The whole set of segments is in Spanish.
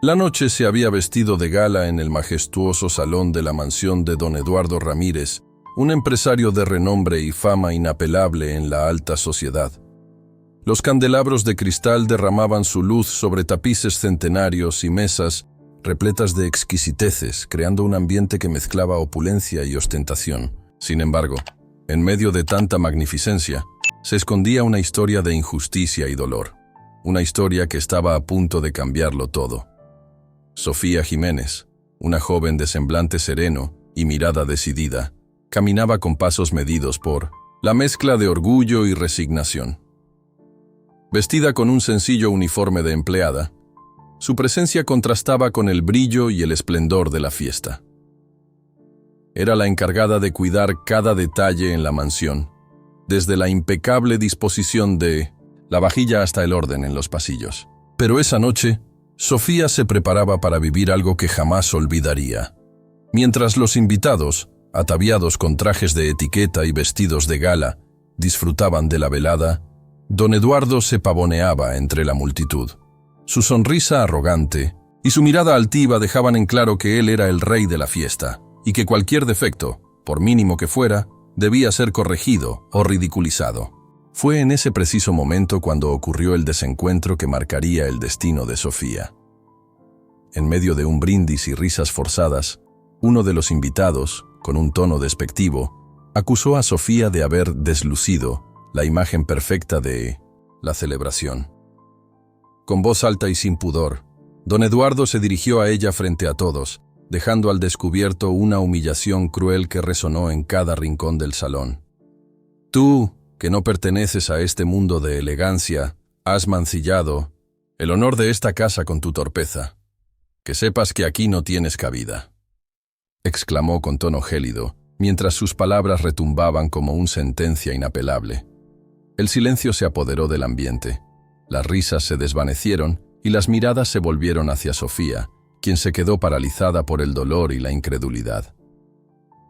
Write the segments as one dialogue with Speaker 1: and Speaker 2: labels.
Speaker 1: La noche se había vestido de gala en el majestuoso salón de la mansión de don Eduardo Ramírez, un empresario de renombre y fama inapelable en la alta sociedad. Los candelabros de cristal derramaban su luz sobre tapices centenarios y mesas repletas de exquisiteces, creando un ambiente que mezclaba opulencia y ostentación. Sin embargo, en medio de tanta magnificencia, se escondía una historia de injusticia y dolor. Una historia que estaba a punto de cambiarlo todo. Sofía Jiménez, una joven de semblante sereno y mirada decidida, caminaba con pasos medidos por la mezcla de orgullo y resignación. Vestida con un sencillo uniforme de empleada, su presencia contrastaba con el brillo y el esplendor de la fiesta. Era la encargada de cuidar cada detalle en la mansión, desde la impecable disposición de la vajilla hasta el orden en los pasillos. Pero esa noche, Sofía se preparaba para vivir algo que jamás olvidaría. Mientras los invitados, ataviados con trajes de etiqueta y vestidos de gala, disfrutaban de la velada, don Eduardo se pavoneaba entre la multitud. Su sonrisa arrogante y su mirada altiva dejaban en claro que él era el rey de la fiesta y que cualquier defecto, por mínimo que fuera, debía ser corregido o ridiculizado. Fue en ese preciso momento cuando ocurrió el desencuentro que marcaría el destino de Sofía. En medio de un brindis y risas forzadas, uno de los invitados, con un tono despectivo, acusó a Sofía de haber deslucido la imagen perfecta de la celebración. Con voz alta y sin pudor, don Eduardo se dirigió a ella frente a todos, dejando al descubierto una humillación cruel que resonó en cada rincón del salón. Tú, que no perteneces a este mundo de elegancia, has mancillado el honor de esta casa con tu torpeza. Que sepas que aquí no tienes cabida, exclamó con tono gélido, mientras sus palabras retumbaban como una sentencia inapelable. El silencio se apoderó del ambiente. Las risas se desvanecieron y las miradas se volvieron hacia Sofía, quien se quedó paralizada por el dolor y la incredulidad.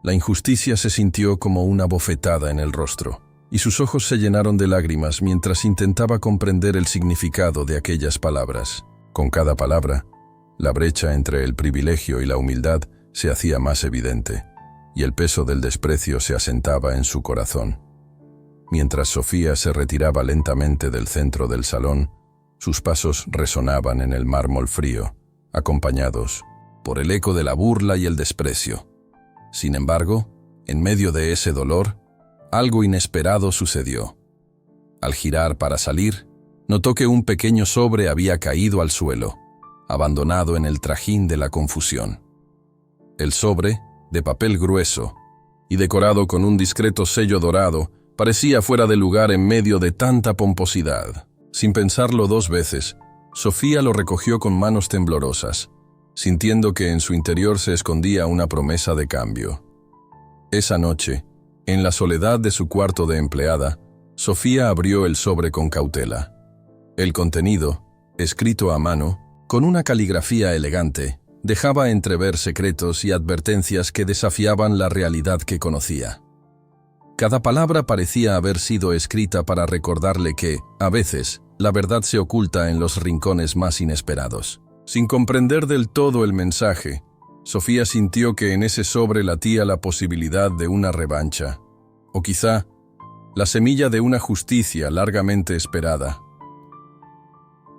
Speaker 1: La injusticia se sintió como una bofetada en el rostro, y sus ojos se llenaron de lágrimas mientras intentaba comprender el significado de aquellas palabras. Con cada palabra, la brecha entre el privilegio y la humildad se hacía más evidente, y el peso del desprecio se asentaba en su corazón. Mientras Sofía se retiraba lentamente del centro del salón, sus pasos resonaban en el mármol frío, acompañados por el eco de la burla y el desprecio. Sin embargo, en medio de ese dolor, algo inesperado sucedió. Al girar para salir, notó que un pequeño sobre había caído al suelo, abandonado en el trajín de la confusión. El sobre, de papel grueso y decorado con un discreto sello dorado, parecía fuera de lugar en medio de tanta pomposidad. Sin pensarlo dos veces, Sofía lo recogió con manos temblorosas, sintiendo que en su interior se escondía una promesa de cambio. Esa noche, en la soledad de su cuarto de empleada, Sofía abrió el sobre con cautela. El contenido, escrito a mano, con una caligrafía elegante, dejaba entrever secretos y advertencias que desafiaban la realidad que conocía. Cada palabra parecía haber sido escrita para recordarle que, a veces, la verdad se oculta en los rincones más inesperados. Sin comprender del todo el mensaje, Sofía sintió que en ese sobre latía la posibilidad de una revancha, o quizá la semilla de una justicia largamente esperada.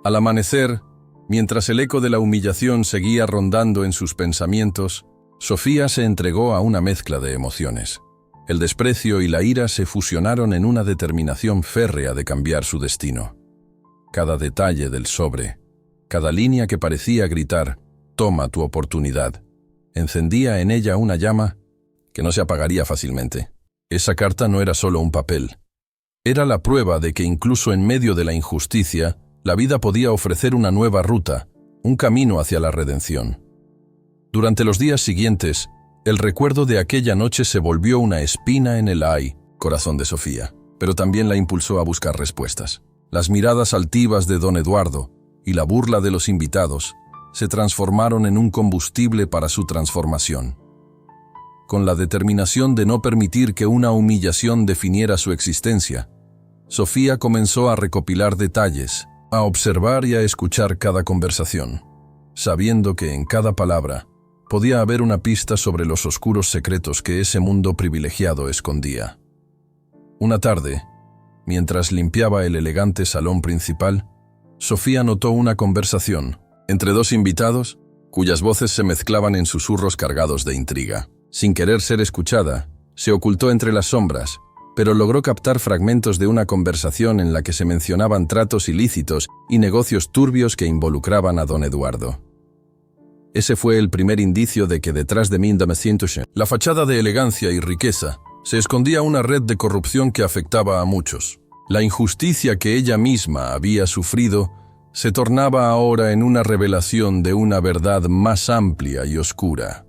Speaker 1: Al amanecer, mientras el eco de la humillación seguía rondando en sus pensamientos, Sofía se entregó a una mezcla de emociones. El desprecio y la ira se fusionaron en una determinación férrea de cambiar su destino. Cada detalle del sobre, cada línea que parecía gritar, «Toma tu oportunidad», encendía en ella una llama que no se apagaría fácilmente. Esa carta no era solo un papel. Era la prueba de que incluso en medio de la injusticia, la vida podía ofrecer una nueva ruta, un camino hacia la redención. Durante los días siguientes, el recuerdo de aquella noche se volvió una espina en el corazón de Sofía, pero también la impulsó a buscar respuestas. Las miradas altivas de don Eduardo y la burla de los invitados se transformaron en un combustible para su transformación. Con la determinación de no permitir que una humillación definiera su existencia, Sofía comenzó a recopilar detalles, a observar y a escuchar cada conversación. sabiendo que en cada palabra podía haber una pista sobre los oscuros secretos que ese mundo privilegiado escondía. Una tarde, mientras limpiaba el elegante salón principal, Sofía notó una conversación entre dos invitados cuyas voces se mezclaban en susurros cargados de intriga. Sin querer ser escuchada, se ocultó entre las sombras, pero logró captar fragmentos de una conversación en la que se mencionaban tratos ilícitos y negocios turbios que involucraban a don Eduardo. Ese fue el primer indicio de que detrás de la fachada de elegancia y riqueza se escondía una red de corrupción que afectaba a muchos. La injusticia que ella misma había sufrido se tornaba ahora en una revelación de una verdad más amplia y oscura.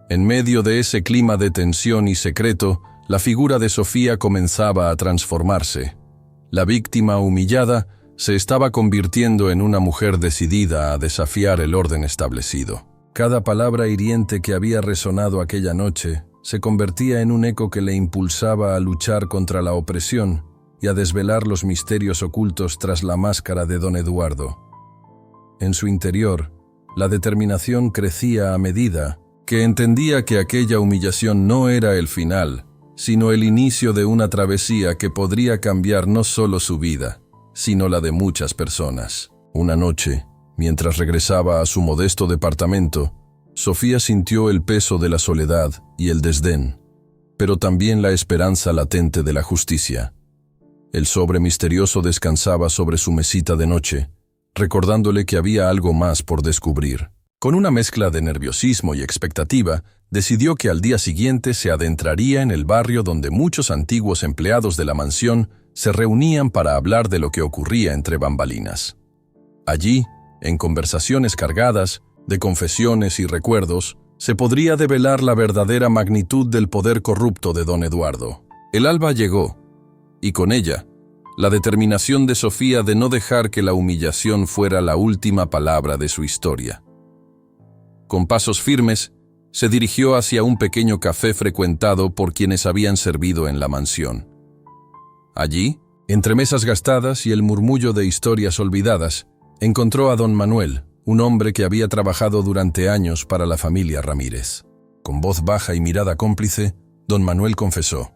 Speaker 1: En medio de ese clima de tensión y secreto, la figura de Sofía comenzaba a transformarse. La víctima humillada se estaba convirtiendo en una mujer decidida a desafiar el orden establecido. Cada palabra hiriente que había resonado aquella noche se convertía en un eco que le impulsaba a luchar contra la opresión y a desvelar los misterios ocultos tras la máscara de don Eduardo. En su interior, la determinación crecía a medida que entendía que aquella humillación no era el final, sino el inicio de una travesía que podría cambiar no solo su vida, sino la de muchas personas. Una noche, mientras regresaba a su modesto departamento, Sofía sintió el peso de la soledad y el desdén, pero también la esperanza latente de la justicia. El sobre misterioso descansaba sobre su mesita de noche, recordándole que había algo más por descubrir. Con una mezcla de nerviosismo y expectativa, decidió que al día siguiente se adentraría en el barrio donde muchos antiguos empleados de la mansión se reunían para hablar de lo que ocurría entre bambalinas. Allí, en conversaciones cargadas de confesiones y recuerdos, se podría develar la verdadera magnitud del poder corrupto de don Eduardo. El alba llegó, y con ella, la determinación de Sofía de no dejar que la humillación fuera la última palabra de su historia. Con pasos firmes, se dirigió hacia un pequeño café frecuentado por quienes habían servido en la mansión. Allí, entre mesas gastadas y el murmullo de historias olvidadas, encontró a don Manuel, un hombre que había trabajado durante años para la familia Ramírez. Con voz baja y mirada cómplice, don Manuel confesó: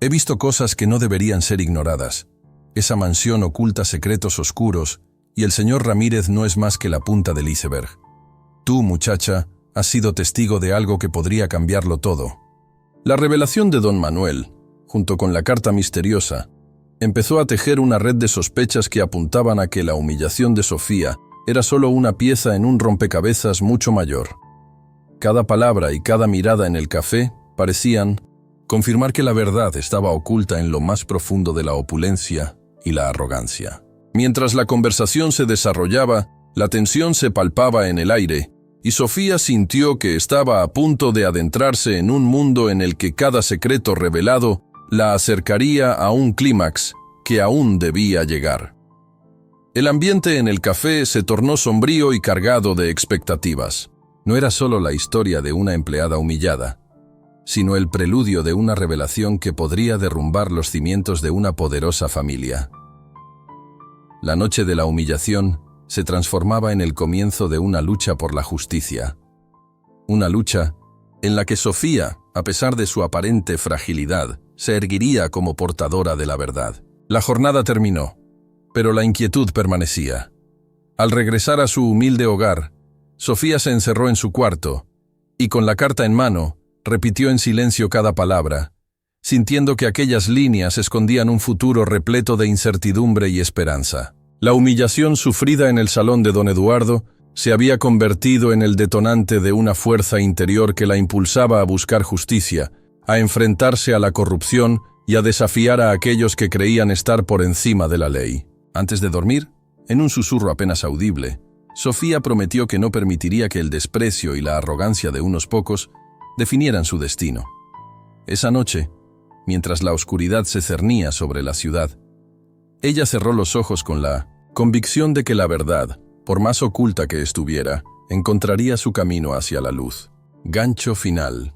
Speaker 1: «He visto cosas que no deberían ser ignoradas. Esa mansión oculta secretos oscuros y el señor Ramírez no es más que la punta del iceberg. Tú, muchacha, has sido testigo de algo que podría cambiarlo todo». La revelación de don Manuel, junto con la carta misteriosa, empezó a tejer una red de sospechas que apuntaban a que la humillación de Sofía era solo una pieza en un rompecabezas mucho mayor. Cada palabra y cada mirada en el café parecían confirmar que la verdad estaba oculta en lo más profundo de la opulencia y la arrogancia. Mientras la conversación se desarrollaba, la tensión se palpaba en el aire, y Sofía sintió que estaba a punto de adentrarse en un mundo en el que cada secreto revelado la acercaría a un clímax que aún debía llegar. El ambiente en el café se tornó sombrío y cargado de expectativas. No era solo la historia de una empleada humillada, sino el preludio de una revelación que podría derrumbar los cimientos de una poderosa familia. La noche de la humillación se transformaba en el comienzo de una lucha por la justicia. Una lucha en la que Sofía, a pesar de su aparente fragilidad, se erguiría como portadora de la verdad. La jornada terminó, pero la inquietud permanecía. Al regresar a su humilde hogar, Sofía se encerró en su cuarto y, con la carta en mano, repitió en silencio cada palabra, sintiendo que aquellas líneas escondían un futuro repleto de incertidumbre y esperanza. La humillación sufrida en el salón de don Eduardo se había convertido en el detonante de una fuerza interior que la impulsaba a buscar justicia, a enfrentarse a la corrupción y a desafiar a aquellos que creían estar por encima de la ley. Antes de dormir, en un susurro apenas audible, Sofía prometió que no permitiría que el desprecio y la arrogancia de unos pocos definieran su destino. Esa noche, mientras la oscuridad se cernía sobre la ciudad, ella cerró los ojos con la convicción de que la verdad, por más oculta que estuviera, encontraría su camino hacia la luz. Gancho final.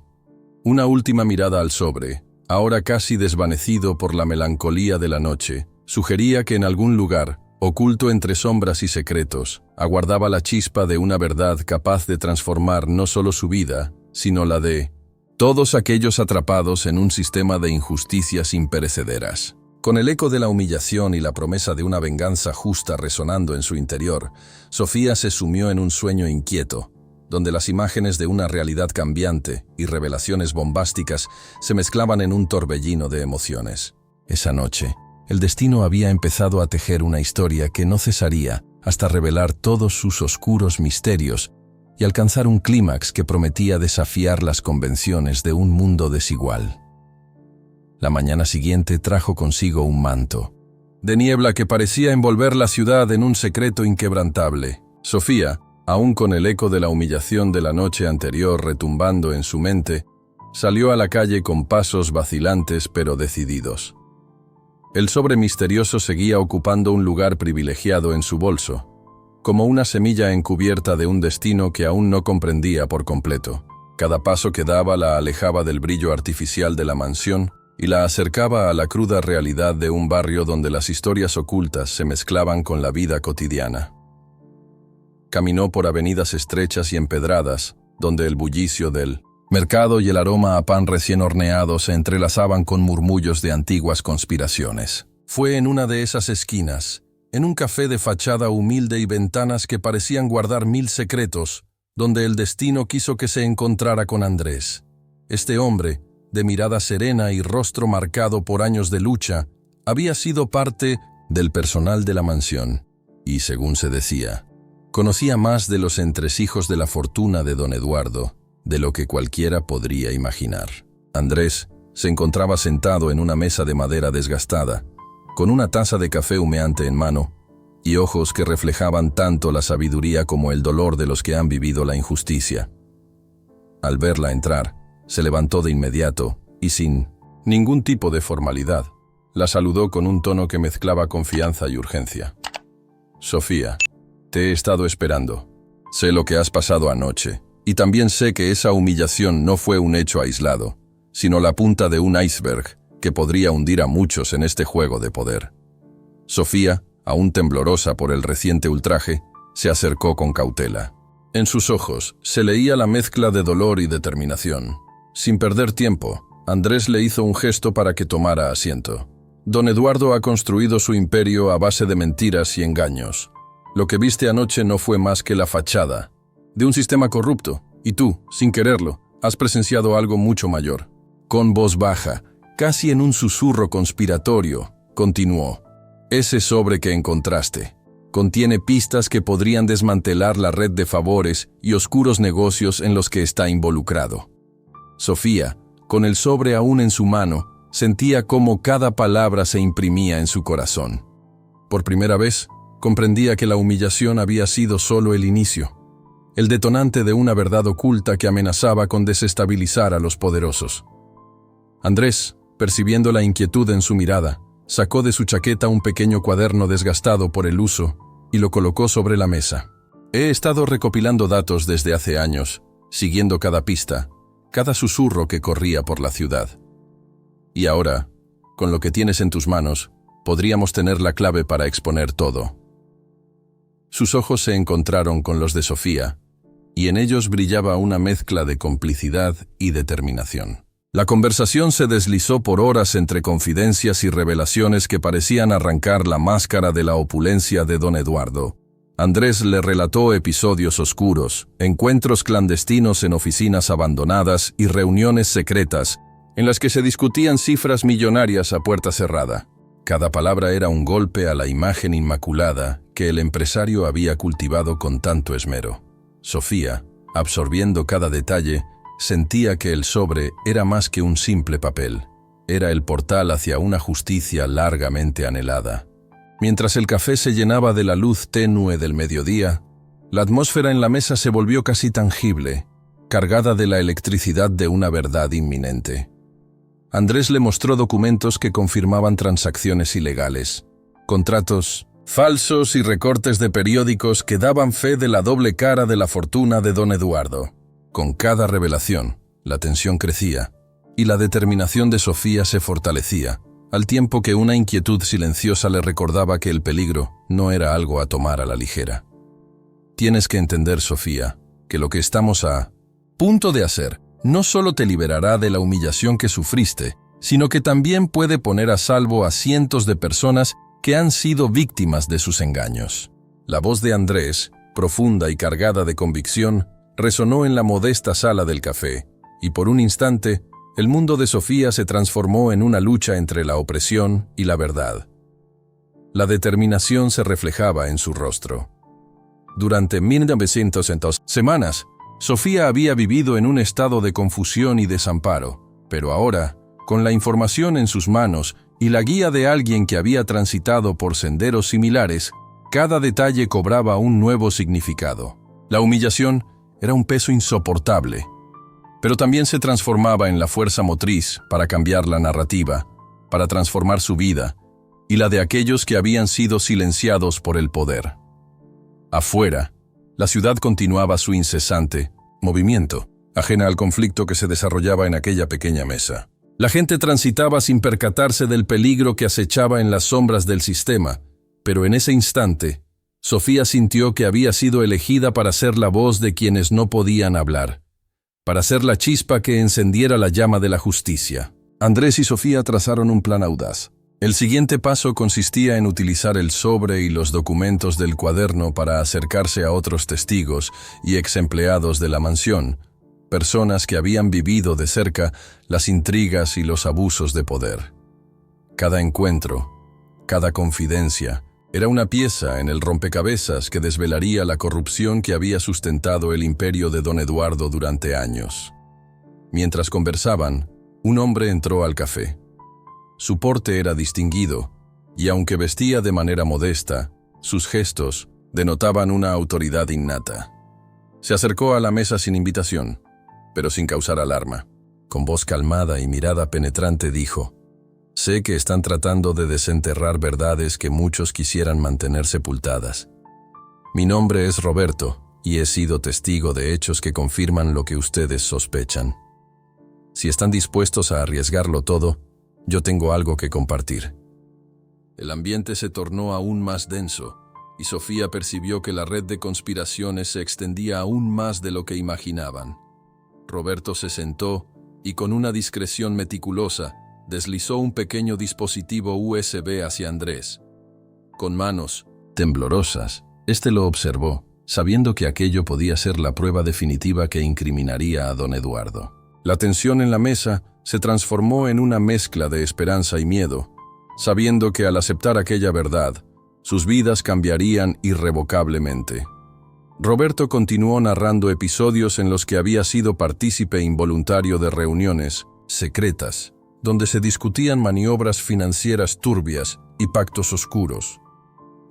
Speaker 1: Una última mirada al sobre, ahora casi desvanecido por la melancolía de la noche, sugería que en algún lugar, Oculto entre sombras y secretos, aguardaba la chispa de una verdad capaz de transformar no solo su vida, sino la de todos aquellos atrapados en un sistema de injusticias imperecederas. Con el eco de la humillación y la promesa de una venganza justa resonando en su interior, Sofía se sumió en un sueño inquieto, donde las imágenes de una realidad cambiante y revelaciones bombásticas se mezclaban en un torbellino de emociones. Esa noche, el destino había empezado a tejer una historia que no cesaría hasta revelar todos sus oscuros misterios y alcanzar un clímax que prometía desafiar las convenciones de un mundo desigual. La mañana siguiente trajo consigo un manto de niebla que parecía envolver la ciudad en un secreto inquebrantable. Sofía, aún con el eco de la humillación de la noche anterior retumbando en su mente, salió a la calle con pasos vacilantes pero decididos. El sobre misterioso seguía ocupando un lugar privilegiado en su bolso, como una semilla encubierta de un destino que aún no comprendía por completo. Cada paso que daba la alejaba del brillo artificial de la mansión y la acercaba a la cruda realidad de un barrio donde las historias ocultas se mezclaban con la vida cotidiana. Caminó por avenidas estrechas y empedradas, donde el bullicio del mercado y el aroma a pan recién horneado se entrelazaban con murmullos de antiguas conspiraciones. Fue en una de esas esquinas, en un café de fachada humilde y ventanas que parecían guardar 1000 secretos, donde el destino quiso que se encontrara con Andrés. Este hombre, de mirada serena y rostro marcado por años de lucha, había sido parte del personal de la mansión, y según se decía, conocía más de los entresijos de la fortuna de don Eduardo, de lo que cualquiera podría imaginar. Andrés se encontraba sentado en una mesa de madera desgastada, con una taza de café humeante en mano, y ojos que reflejaban tanto la sabiduría como el dolor de los que han vivido la injusticia. Al verla entrar, se levantó de inmediato, y sin ningún tipo de formalidad, la saludó con un tono que mezclaba confianza y urgencia. «Sofía, te he estado esperando. Sé lo que has pasado anoche, y también sé que esa humillación no fue un hecho aislado, sino la punta de un iceberg que podría hundir a muchos en este juego de poder». Sofía, aún temblorosa por el reciente ultraje, se acercó con cautela. En sus ojos se leía la mezcla de dolor y determinación. Sin perder tiempo, Andrés le hizo un gesto para que tomara asiento. Don Eduardo ha construido su imperio a base de mentiras y engaños. Lo que viste anoche no fue más que la fachada de un sistema corrupto, y tú, sin quererlo, has presenciado algo mucho mayor. Con voz baja, casi en un susurro conspiratorio, continuó. Ese sobre que encontraste contiene pistas que podrían desmantelar la red de favores y oscuros negocios en los que está involucrado. Sofía, con el sobre aún en su mano, sentía cómo cada palabra se imprimía en su corazón. Por primera vez, comprendía que la humillación había sido solo el inicio, el detonante de una verdad oculta que amenazaba con desestabilizar a los poderosos. Andrés, percibiendo la inquietud en su mirada, sacó de su chaqueta un pequeño cuaderno desgastado por el uso y lo colocó sobre la mesa. He estado recopilando datos desde hace años, siguiendo cada pista, cada susurro que corría por la ciudad. Y ahora, con lo que tienes en tus manos, podríamos tener la clave para exponer todo. Sus ojos se encontraron con los de Sofía, y en ellos brillaba una mezcla de complicidad y determinación. La conversación se deslizó por horas entre confidencias y revelaciones que parecían arrancar la máscara de la opulencia de don Eduardo. Andrés le relató episodios oscuros, encuentros clandestinos en oficinas abandonadas y reuniones secretas en las que se discutían cifras millonarias a puerta cerrada. Cada palabra era un golpe a la imagen inmaculada que el empresario había cultivado con tanto esmero. Sofía, absorbiendo cada detalle, sentía que el sobre era más que un simple papel. Era el portal hacia una justicia largamente anhelada. Mientras el café se llenaba de la luz tenue del mediodía, la atmósfera en la mesa se volvió casi tangible, cargada de la electricidad de una verdad inminente. Andrés le mostró documentos que confirmaban transacciones ilegales, contratos falsos y recortes de periódicos que daban fe de la doble cara de la fortuna de don Eduardo. Con cada revelación, la tensión crecía y la determinación de Sofía se fortalecía, al tiempo que una inquietud silenciosa le recordaba que el peligro no era algo a tomar a la ligera. Tienes que entender, Sofía, que lo que estamos a punto de hacer no solo te liberará de la humillación que sufriste, sino que también puede poner a salvo a cientos de personas que han sido víctimas de sus engaños. La voz de Andrés, profunda y cargada de convicción, resonó en la modesta sala del café, y por un instante, el mundo de Sofía se transformó en una lucha entre la opresión y la verdad. La determinación se reflejaba en su rostro. Durante 1900 semanas, Sofía había vivido en un estado de confusión y desamparo, pero ahora, con la información en sus manos y la guía de alguien que había transitado por senderos similares, cada detalle cobraba un nuevo significado. La humillación era un peso insoportable, pero también se transformaba en la fuerza motriz para cambiar la narrativa, para transformar su vida y la de aquellos que habían sido silenciados por el poder. Afuera, la ciudad continuaba su incesante movimiento, ajena al conflicto que se desarrollaba en aquella pequeña mesa. La gente transitaba sin percatarse del peligro que acechaba en las sombras del sistema, pero en ese instante, Sofía sintió que había sido elegida para ser la voz de quienes no podían hablar, para ser la chispa que encendiera la llama de la justicia. Andrés y Sofía trazaron un plan audaz. El siguiente paso consistía en utilizar el sobre y los documentos del cuaderno para acercarse a otros testigos y exempleados de la mansión, personas que habían vivido de cerca las intrigas y los abusos de poder. Cada encuentro, cada confidencia, era una pieza en el rompecabezas que desvelaría la corrupción que había sustentado el imperio de don Eduardo durante años. Mientras conversaban, un hombre entró al café. Su porte era distinguido, y aunque vestía de manera modesta, sus gestos denotaban una autoridad innata. Se acercó a la mesa sin invitación, pero sin causar alarma. Con voz calmada y mirada penetrante dijo: «Sé que están tratando de desenterrar verdades que muchos quisieran mantener sepultadas. Mi nombre es Roberto, y he sido testigo de hechos que confirman lo que ustedes sospechan. Si están dispuestos a arriesgarlo todo, yo tengo algo que compartir». El ambiente se tornó aún más denso, y Sofía percibió que la red de conspiraciones se extendía aún más de lo que imaginaban. Roberto se sentó y con una discreción meticulosa deslizó un pequeño dispositivo USB hacia Andrés. Con manos temblorosas, éste lo observó, sabiendo que aquello podía ser la prueba definitiva que incriminaría a don Eduardo. La tensión en la mesa se transformó en una mezcla de esperanza y miedo, sabiendo que al aceptar aquella verdad, sus vidas cambiarían irrevocablemente. Roberto continuó narrando episodios en los que había sido partícipe involuntario de reuniones secretas, donde se discutían maniobras financieras turbias y pactos oscuros.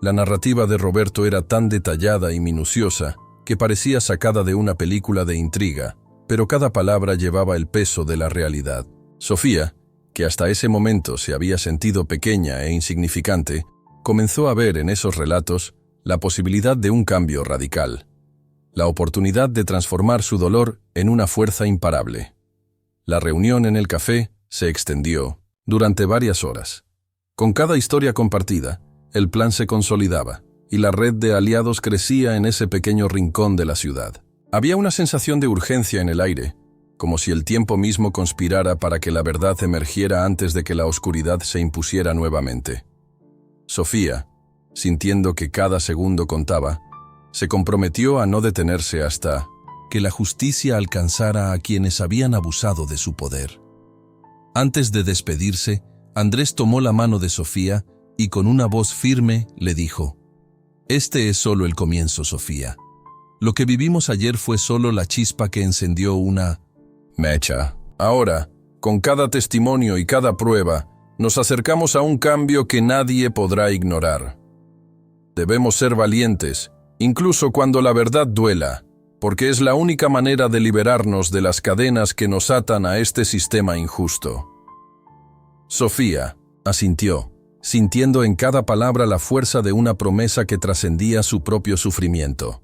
Speaker 1: La narrativa de Roberto era tan detallada y minuciosa que parecía sacada de una película de intriga, pero cada palabra llevaba el peso de la realidad. Sofía, que hasta ese momento se había sentido pequeña e insignificante, comenzó a ver en esos relatos la posibilidad de un cambio radical, la oportunidad de transformar su dolor en una fuerza imparable. La reunión en el café se extendió durante varias horas. Con cada historia compartida, el plan se consolidaba, y la red de aliados crecía en ese pequeño rincón de la ciudad. Había una sensación de urgencia en el aire, como si el tiempo mismo conspirara para que la verdad emergiera antes de que la oscuridad se impusiera nuevamente. Sofía, sintiendo que cada segundo contaba, se comprometió a no detenerse hasta que la justicia alcanzara a quienes habían abusado de su poder. Antes de despedirse, Andrés tomó la mano de Sofía y con una voz firme le dijo: «Este es solo el comienzo, Sofía. Lo que vivimos ayer fue solo la chispa que encendió una mecha. Ahora, con cada testimonio y cada prueba, nos acercamos a un cambio que nadie podrá ignorar. Debemos ser valientes, incluso cuando la verdad duela, porque es la única manera de liberarnos de las cadenas que nos atan a este sistema injusto». Sofía asintió, sintiendo en cada palabra la fuerza de una promesa que trascendía su propio sufrimiento.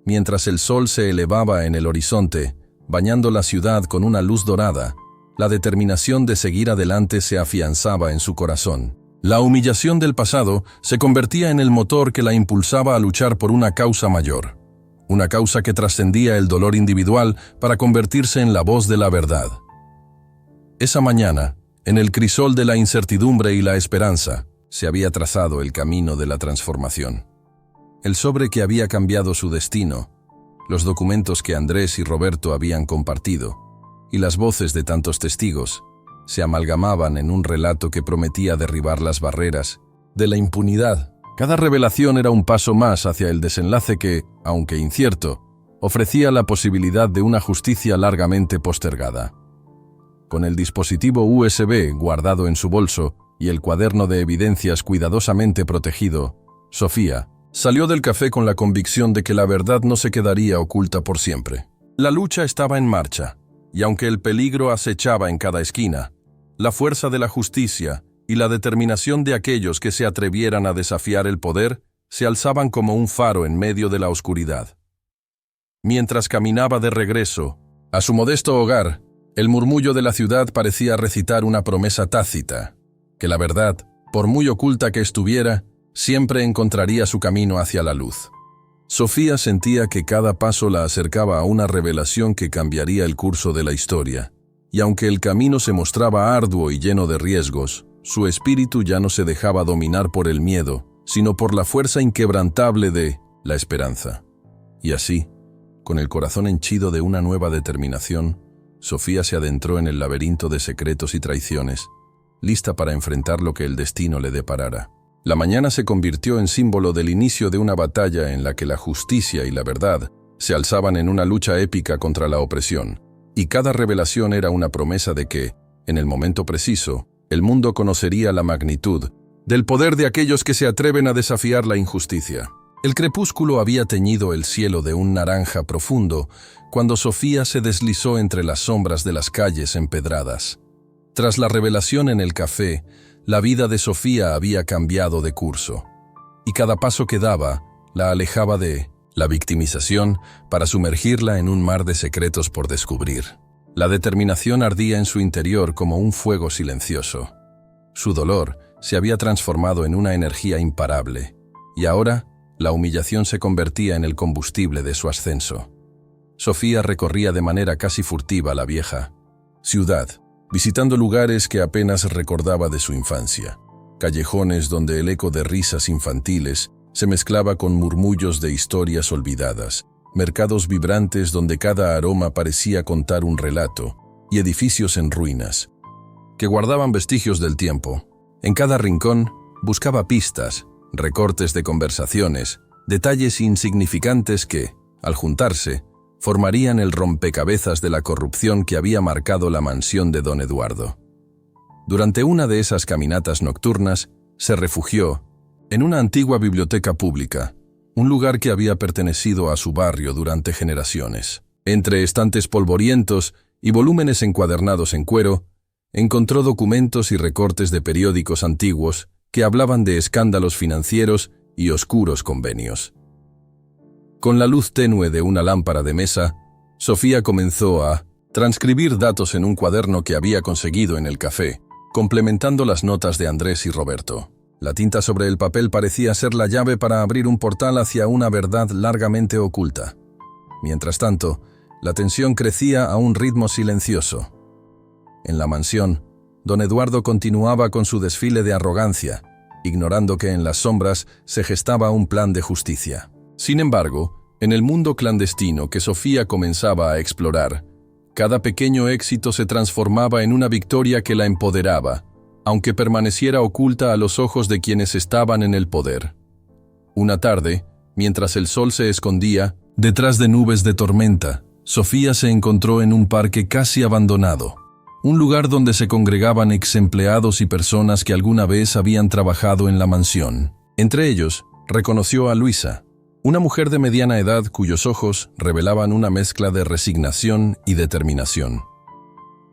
Speaker 1: Mientras el sol se elevaba en el horizonte, bañando la ciudad con una luz dorada, la determinación de seguir adelante se afianzaba en su corazón. La humillación del pasado se convertía en el motor que la impulsaba a luchar por una causa mayor, una causa que trascendía el dolor individual para convertirse en la voz de la verdad. Esa mañana, en el crisol de la incertidumbre y la esperanza, se había trazado el camino de la transformación. El sobre que había cambiado su destino, los documentos que Andrés y Roberto habían compartido, y las voces de tantos testigos, se amalgamaban en un relato que prometía derribar las barreras de la impunidad. Cada revelación era un paso más hacia el desenlace que, aunque incierto, ofrecía la posibilidad de una justicia largamente postergada. Con el dispositivo USB guardado en su bolso y el cuaderno de evidencias cuidadosamente protegido, Sofía salió del café con la convicción de que la verdad no se quedaría oculta por siempre. La lucha estaba en marcha, y aunque el peligro acechaba en cada esquina, la fuerza de la justicia y la determinación de aquellos que se atrevieran a desafiar el poder se alzaban como un faro en medio de la oscuridad. Mientras caminaba de regreso a su modesto hogar, el murmullo de la ciudad parecía recitar una promesa tácita, que la verdad, por muy oculta que estuviera, siempre encontraría su camino hacia la luz. Sofía sentía que cada paso la acercaba a una revelación que cambiaría el curso de la historia, y aunque el camino se mostraba arduo y lleno de riesgos, su espíritu ya no se dejaba dominar por el miedo, sino por la fuerza inquebrantable de la esperanza. Y así, con el corazón henchido de una nueva determinación, Sofía se adentró en el laberinto de secretos y traiciones, lista para enfrentar lo que el destino le deparara. La mañana se convirtió en símbolo del inicio de una batalla en la que la justicia y la verdad se alzaban en una lucha épica contra la opresión, y cada revelación era una promesa de que, en el momento preciso, el mundo conocería la magnitud del poder de aquellos que se atreven a desafiar la injusticia. El crepúsculo había teñido el cielo de un naranja profundo cuando Sofía se deslizó entre las sombras de las calles empedradas. Tras la revelación en el café, la vida de Sofía había cambiado de curso, y cada paso que daba la alejaba de la victimización para sumergirla en un mar de secretos por descubrir. La determinación ardía en su interior como un fuego silencioso. Su dolor se había transformado en una energía imparable, y ahora la humillación se convertía en el combustible de su ascenso. Sofía recorría de manera casi furtiva la vieja ciudad, visitando lugares que apenas recordaba de su infancia, callejones donde el eco de risas infantiles se mezclaba con murmullos de historias olvidadas, mercados vibrantes donde cada aroma parecía contar un relato, y edificios en ruinas, que guardaban vestigios del tiempo. En cada rincón buscaba pistas, recortes de conversaciones, detalles insignificantes que, al juntarse, formarían el rompecabezas de la corrupción que había marcado la mansión de don Eduardo. Durante una de esas caminatas nocturnas, se refugió en una antigua biblioteca pública, un lugar que había pertenecido a su barrio durante generaciones. Entre estantes polvorientos y volúmenes encuadernados en cuero, encontró documentos y recortes de periódicos antiguos que hablaban de escándalos financieros y oscuros convenios. Con la luz tenue de una lámpara de mesa, Sofía comenzó a transcribir datos en un cuaderno que había conseguido en el café, complementando las notas de Andrés y Roberto. La tinta sobre el papel parecía ser la llave para abrir un portal hacia una verdad largamente oculta. Mientras tanto, la tensión crecía a un ritmo silencioso. En la mansión, don Eduardo continuaba con su desfile de arrogancia, ignorando que en las sombras se gestaba un plan de justicia. Sin embargo, en el mundo clandestino que Sofía comenzaba a explorar, cada pequeño éxito se transformaba en una victoria que la empoderaba, aunque permaneciera oculta a los ojos de quienes estaban en el poder. Una tarde, mientras el sol se escondía detrás de nubes de tormenta, Sofía se encontró en un parque casi abandonado, un lugar donde se congregaban exempleados y personas que alguna vez habían trabajado en la mansión. Entre ellos, reconoció a Luisa, una mujer de mediana edad cuyos ojos revelaban una mezcla de resignación y determinación.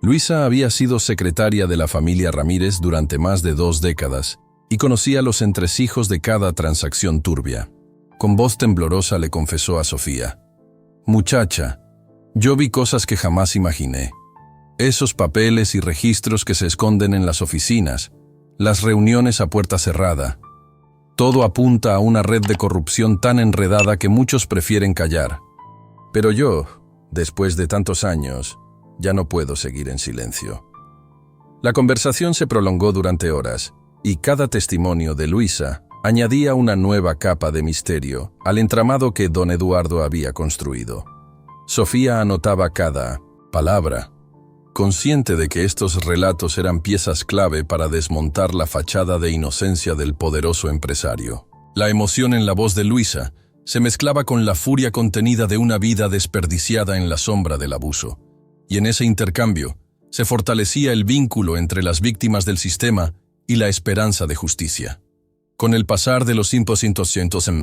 Speaker 1: Luisa había sido secretaria de la familia Ramírez durante más de 2 décadas y conocía los entresijos de cada transacción turbia. Con voz temblorosa le confesó a Sofía: «Muchacha, yo vi cosas que jamás imaginé. Esos papeles y registros que se esconden en las oficinas, las reuniones a puerta cerrada. Todo apunta a una red de corrupción tan enredada que muchos prefieren callar. Pero yo, después de tantos años, ya no puedo seguir en silencio. La conversación se prolongó durante horas, y cada testimonio de Luisa añadía una nueva capa de misterio al entramado que don Eduardo había construido. Sofía anotaba cada palabra, consciente de que estos relatos eran piezas clave para desmontar la fachada de inocencia del poderoso empresario. La emoción en la voz de Luisa se mezclaba con la furia contenida de una vida desperdiciada en la sombra del abuso, y en ese intercambio se fortalecía el vínculo entre las víctimas del sistema y la esperanza de justicia. Con el pasar de los 500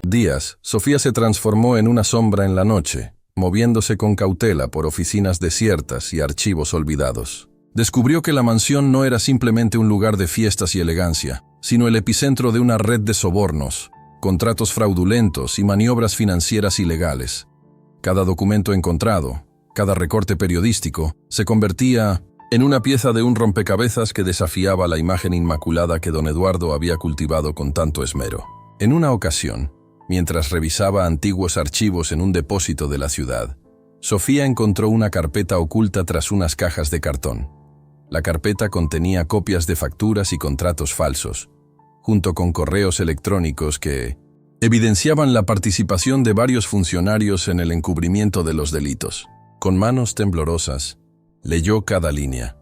Speaker 1: días, Sofía se transformó en una sombra en la noche, moviéndose con cautela por oficinas desiertas y archivos olvidados. Descubrió que la mansión no era simplemente un lugar de fiestas y elegancia, sino el epicentro de una red de sobornos, contratos fraudulentos y maniobras financieras ilegales. Cada documento encontrado, cada recorte periodístico, se convertía en una pieza de un rompecabezas que desafiaba la imagen inmaculada que don Eduardo había cultivado con tanto esmero. En una ocasión, mientras revisaba antiguos archivos en un depósito de la ciudad, Sofía encontró una carpeta oculta tras unas cajas de cartón. La carpeta contenía copias de facturas y contratos falsos, junto con correos electrónicos que evidenciaban la participación de varios funcionarios en el encubrimiento de los delitos. Con manos temblorosas, leyó cada línea,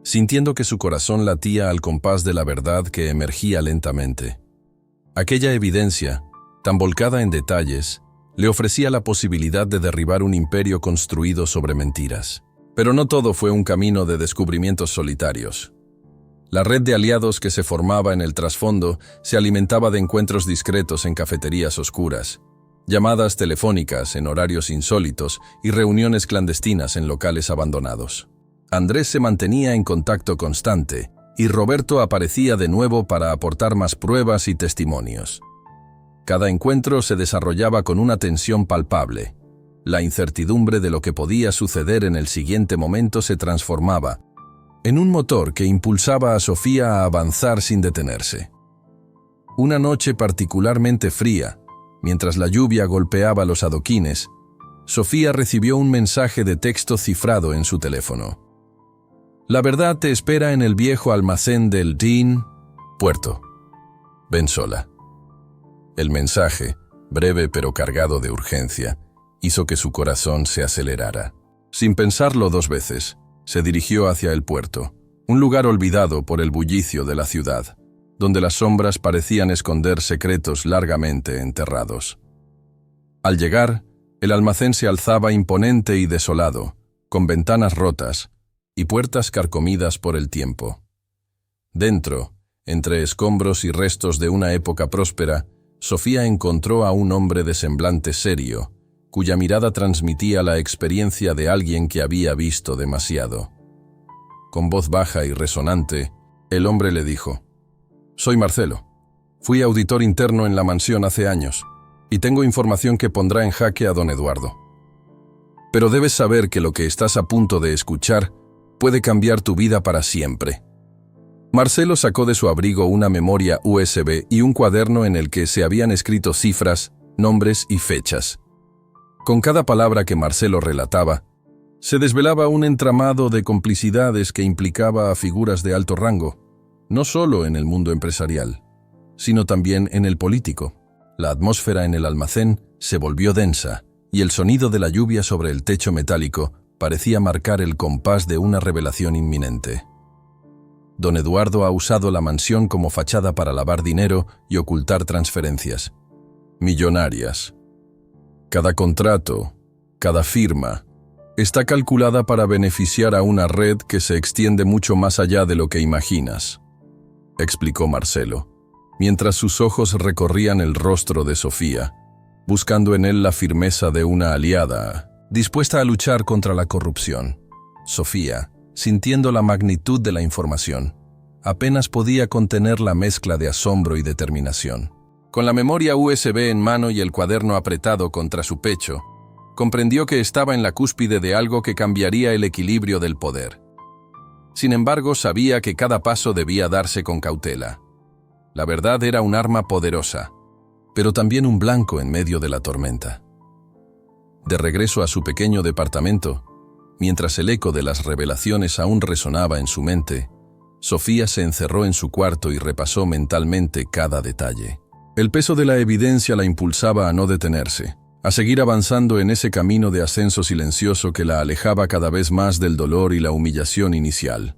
Speaker 1: sintiendo que su corazón latía al compás de la verdad que emergía lentamente. Aquella evidencia, tan volcada en detalles, le ofrecía la posibilidad de derribar un imperio construido sobre mentiras. Pero no todo fue un camino de descubrimientos solitarios. La red de aliados que se formaba en el trasfondo se alimentaba de encuentros discretos en cafeterías oscuras, llamadas telefónicas en horarios insólitos y reuniones clandestinas en locales abandonados. Andrés se mantenía en contacto constante y Roberto aparecía de nuevo para aportar más pruebas y testimonios. Cada encuentro se desarrollaba con una tensión palpable. La incertidumbre de lo que podía suceder en el siguiente momento se transformaba en un motor que impulsaba a Sofía a avanzar sin detenerse. Una noche particularmente fría, mientras la lluvia golpeaba los adoquines, Sofía recibió un mensaje de texto cifrado en su teléfono. La verdad te espera en el viejo almacén del Dean Puerto. Ven sola. El mensaje, breve pero cargado de urgencia, hizo que su corazón se acelerara. Sin pensarlo dos veces, se dirigió hacia el puerto, un lugar olvidado por el bullicio de la ciudad, donde las sombras parecían esconder secretos largamente enterrados. Al llegar, el almacén se alzaba imponente y desolado, con ventanas rotas y puertas carcomidas por el tiempo. Dentro, entre escombros y restos de una época próspera, Sofía encontró a un hombre de semblante serio, cuya mirada transmitía la experiencia de alguien que había visto demasiado. Con voz baja y resonante, el hombre le dijo: «Soy Marcelo. Fui auditor interno en la mansión hace años, y tengo información que pondrá en jaque a don Eduardo. Pero debes saber que lo que estás a punto de escuchar puede cambiar tu vida para siempre». Marcelo sacó de su abrigo una memoria USB y un cuaderno en el que se habían escrito cifras, nombres y fechas. Con cada palabra que Marcelo relataba, se desvelaba un entramado de complicidades que implicaba a figuras de alto rango, no solo en el mundo empresarial, sino también en el político. La atmósfera en el almacén se volvió densa, y el sonido de la lluvia sobre el techo metálico parecía marcar el compás de una revelación inminente. Don Eduardo ha usado la mansión como fachada para lavar dinero y ocultar transferencias millonarias. Cada contrato, cada firma, está calculada para beneficiar a una red que se extiende mucho más allá de lo que imaginas, explicó Marcelo, mientras sus ojos recorrían el rostro de Sofía, buscando en él la firmeza de una aliada, dispuesta a luchar contra la corrupción. Sofía, sintiendo la magnitud de la información, apenas podía contener la mezcla de asombro y determinación. Con la memoria USB en mano y el cuaderno apretado contra su pecho, comprendió que estaba en la cúspide de algo que cambiaría el equilibrio del poder. Sin embargo, sabía que cada paso debía darse con cautela. La verdad era un arma poderosa, pero también un blanco en medio de la tormenta. De regreso a su pequeño departamento, mientras el eco de las revelaciones aún resonaba en su mente, Sofía se encerró en su cuarto y repasó mentalmente cada detalle. El peso de la evidencia la impulsaba a no detenerse, a seguir avanzando en ese camino de ascenso silencioso que la alejaba cada vez más del dolor y la humillación inicial.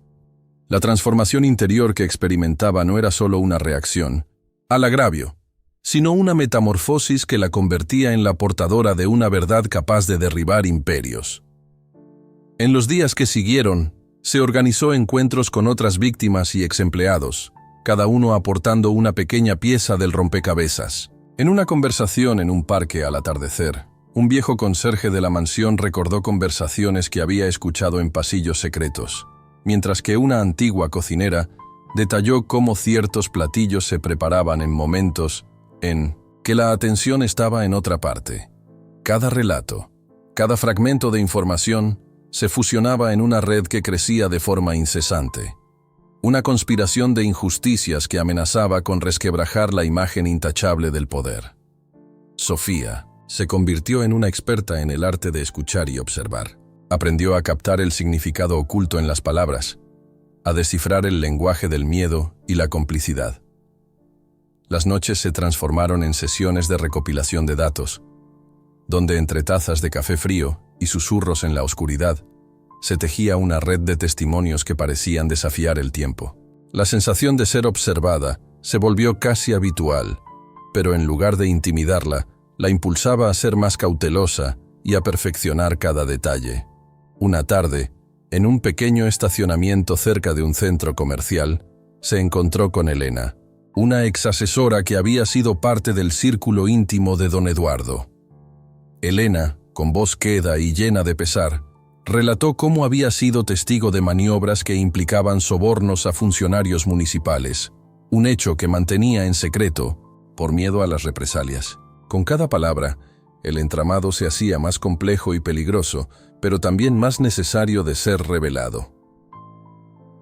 Speaker 1: La transformación interior que experimentaba no era solo una reacción al agravio, sino una metamorfosis que la convertía en la portadora de una verdad capaz de derribar imperios. En los días que siguieron, se organizó encuentros con otras víctimas y exempleados, cada uno aportando una pequeña pieza del rompecabezas. En una conversación en un parque al atardecer, un viejo conserje de la mansión recordó conversaciones que había escuchado en pasillos secretos, mientras que una antigua cocinera detalló cómo ciertos platillos se preparaban en momentos en que la atención estaba en otra parte. Cada relato, cada fragmento de información se fusionaba en una red que crecía de forma incesante. Una conspiración de injusticias que amenazaba con resquebrajar la imagen intachable del poder. Sofía se convirtió en una experta en el arte de escuchar y observar. Aprendió a captar el significado oculto en las palabras, a descifrar el lenguaje del miedo y la complicidad. Las noches se transformaron en sesiones de recopilación de datos, donde entre tazas de café frío y susurros en la oscuridad, se tejía una red de testimonios que parecían desafiar el tiempo. La sensación de ser observada se volvió casi habitual, pero en lugar de intimidarla, la impulsaba a ser más cautelosa y a perfeccionar cada detalle. Una tarde, en un pequeño estacionamiento cerca de un centro comercial, se encontró con Elena, una exasesora que había sido parte del círculo íntimo de don Eduardo. Elena, con voz queda y llena de pesar, relató cómo había sido testigo de maniobras que implicaban sobornos a funcionarios municipales, un hecho que mantenía en secreto por miedo a las represalias. Con cada palabra, el entramado se hacía más complejo y peligroso, pero también más necesario de ser revelado.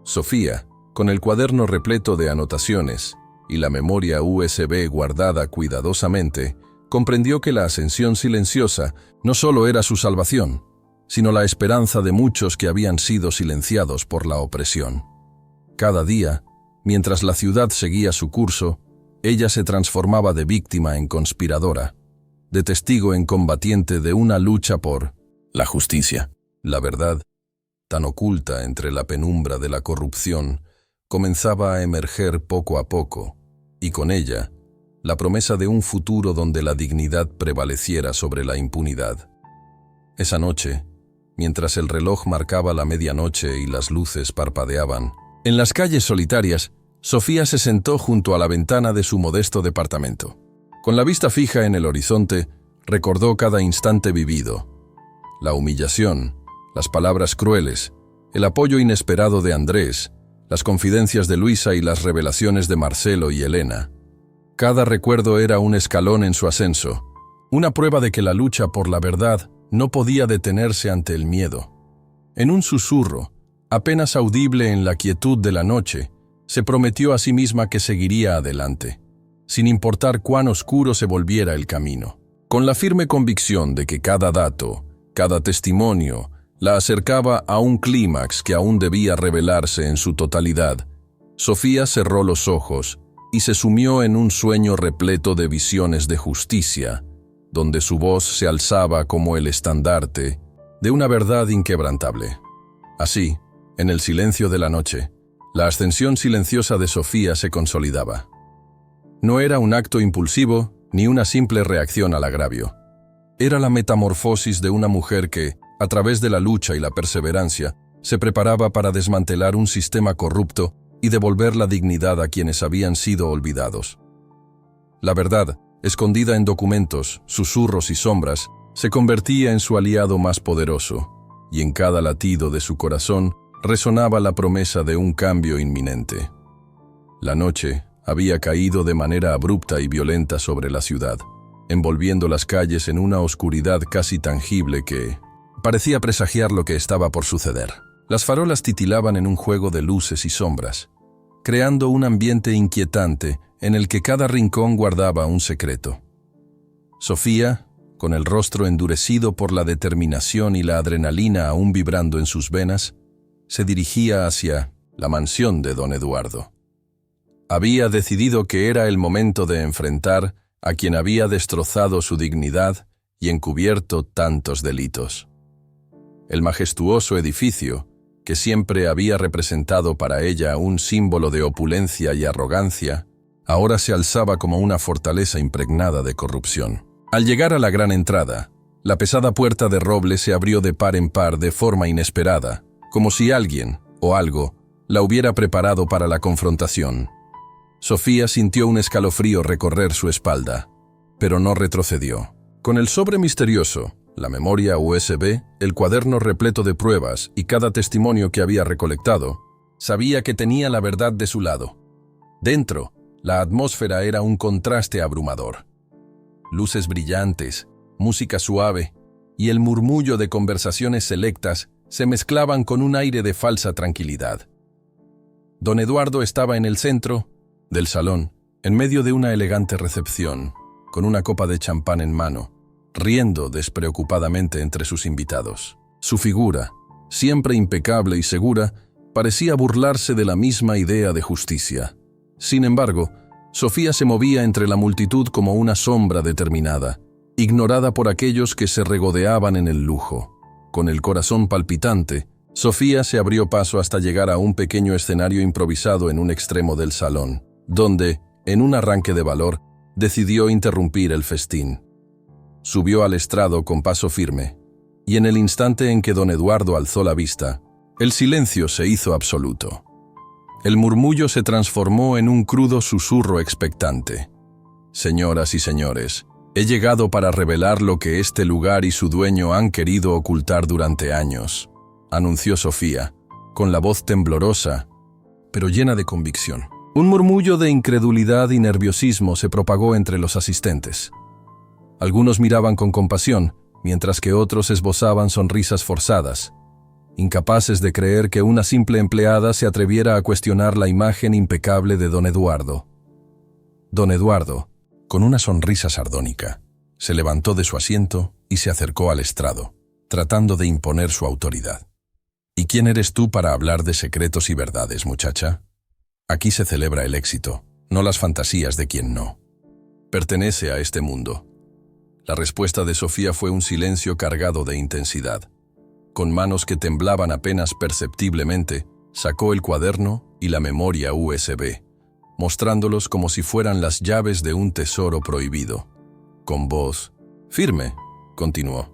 Speaker 1: Sofía, con el cuaderno repleto de anotaciones y la memoria USB guardada cuidadosamente, comprendió que la ascensión silenciosa no solo era su salvación, sino la esperanza de muchos que habían sido silenciados por la opresión. Cada día, mientras la ciudad seguía su curso, ella se transformaba de víctima en conspiradora, de testigo en combatiente de una lucha por la justicia. La verdad, tan oculta entre la penumbra de la corrupción, comenzaba a emerger poco a poco, y con ella, la promesa de un futuro donde la dignidad prevaleciera sobre la impunidad. Esa noche, mientras el reloj marcaba la medianoche y las luces parpadeaban, en las calles solitarias, Sofía se sentó junto a la ventana de su modesto departamento. Con la vista fija en el horizonte, recordó cada instante vivido. La humillación, las palabras crueles, el apoyo inesperado de Andrés, las confidencias de Luisa y las revelaciones de Marcelo y Elena. Cada recuerdo era un escalón en su ascenso, una prueba de que la lucha por la verdad no podía detenerse ante el miedo. En un susurro, apenas audible en la quietud de la noche, se prometió a sí misma que seguiría adelante, sin importar cuán oscuro se volviera el camino. Con la firme convicción de que cada dato, cada testimonio, la acercaba a un clímax que aún debía revelarse en su totalidad, Sofía cerró los ojos y se sumió en un sueño repleto de visiones de justicia, donde su voz se alzaba como el estandarte de una verdad inquebrantable. Así, en el silencio de la noche, la ascensión silenciosa de Sofía se consolidaba. No era un acto impulsivo ni una simple reacción al agravio. Era la metamorfosis de una mujer que, a través de la lucha y la perseverancia, se preparaba para desmantelar un sistema corrupto y devolver la dignidad a quienes habían sido olvidados. La verdad, escondida en documentos, susurros y sombras, se convertía en su aliado más poderoso, y en cada latido de su corazón resonaba la promesa de un cambio inminente. La noche había caído de manera abrupta y violenta sobre la ciudad, envolviendo las calles en una oscuridad casi tangible que parecía presagiar lo que estaba por suceder. Las farolas titilaban en un juego de luces y sombras, creando un ambiente inquietante en el que cada rincón guardaba un secreto. Sofía, con el rostro endurecido por la determinación y la adrenalina aún vibrando en sus venas, se dirigía hacia la mansión de don Eduardo. Había decidido que era el momento de enfrentar a quien había destrozado su dignidad y encubierto tantos delitos. El majestuoso edificio, que siempre había representado para ella un símbolo de opulencia y arrogancia, ahora se alzaba como una fortaleza impregnada de corrupción. Al llegar a la gran entrada, la pesada puerta de roble se abrió de par en par de forma inesperada, como si alguien, o algo, la hubiera preparado para la confrontación. Sofía sintió un escalofrío recorrer su espalda, pero no retrocedió. Con el sobre misterioso, la memoria USB, el cuaderno repleto de pruebas y cada testimonio que había recolectado, sabía que tenía la verdad de su lado. Dentro, la atmósfera era un contraste abrumador. Luces brillantes, música suave y el murmullo de conversaciones selectas se mezclaban con un aire de falsa tranquilidad. Don Eduardo estaba en el centro del salón, en medio de una elegante recepción, con una copa de champán en mano, riendo despreocupadamente entre sus invitados. Su figura, siempre impecable y segura, parecía burlarse de la misma idea de justicia. Sin embargo, Sofía se movía entre la multitud como una sombra determinada, ignorada por aquellos que se regodeaban en el lujo. Con el corazón palpitante, Sofía se abrió paso hasta llegar a un pequeño escenario improvisado en un extremo del salón, donde, en un arranque de valor, decidió interrumpir el festín. Subió al estrado con paso firme, y en el instante en que don Eduardo alzó la vista, el silencio se hizo absoluto. El murmullo se transformó en un crudo susurro expectante. «Señoras y señores, he llegado para revelar lo que este lugar y su dueño han querido ocultar durante años», anunció Sofía, con la voz temblorosa, pero llena de convicción. Un murmullo de incredulidad y nerviosismo se propagó entre los asistentes. Algunos miraban con compasión, mientras que otros esbozaban sonrisas forzadas, incapaces de creer que una simple empleada se atreviera a cuestionar la imagen impecable de don Eduardo. Don Eduardo, con una sonrisa sardónica, se levantó de su asiento y se acercó al estrado, tratando de imponer su autoridad. «¿Y quién eres tú para hablar de secretos y verdades, muchacha? Aquí se celebra el éxito, no las fantasías de quien no. Pertenece a este mundo». La respuesta de Sofía fue un silencio cargado de intensidad. Con manos que temblaban apenas perceptiblemente, sacó el cuaderno y la memoria USB, mostrándolos como si fueran las llaves de un tesoro prohibido. Con voz firme, continuó.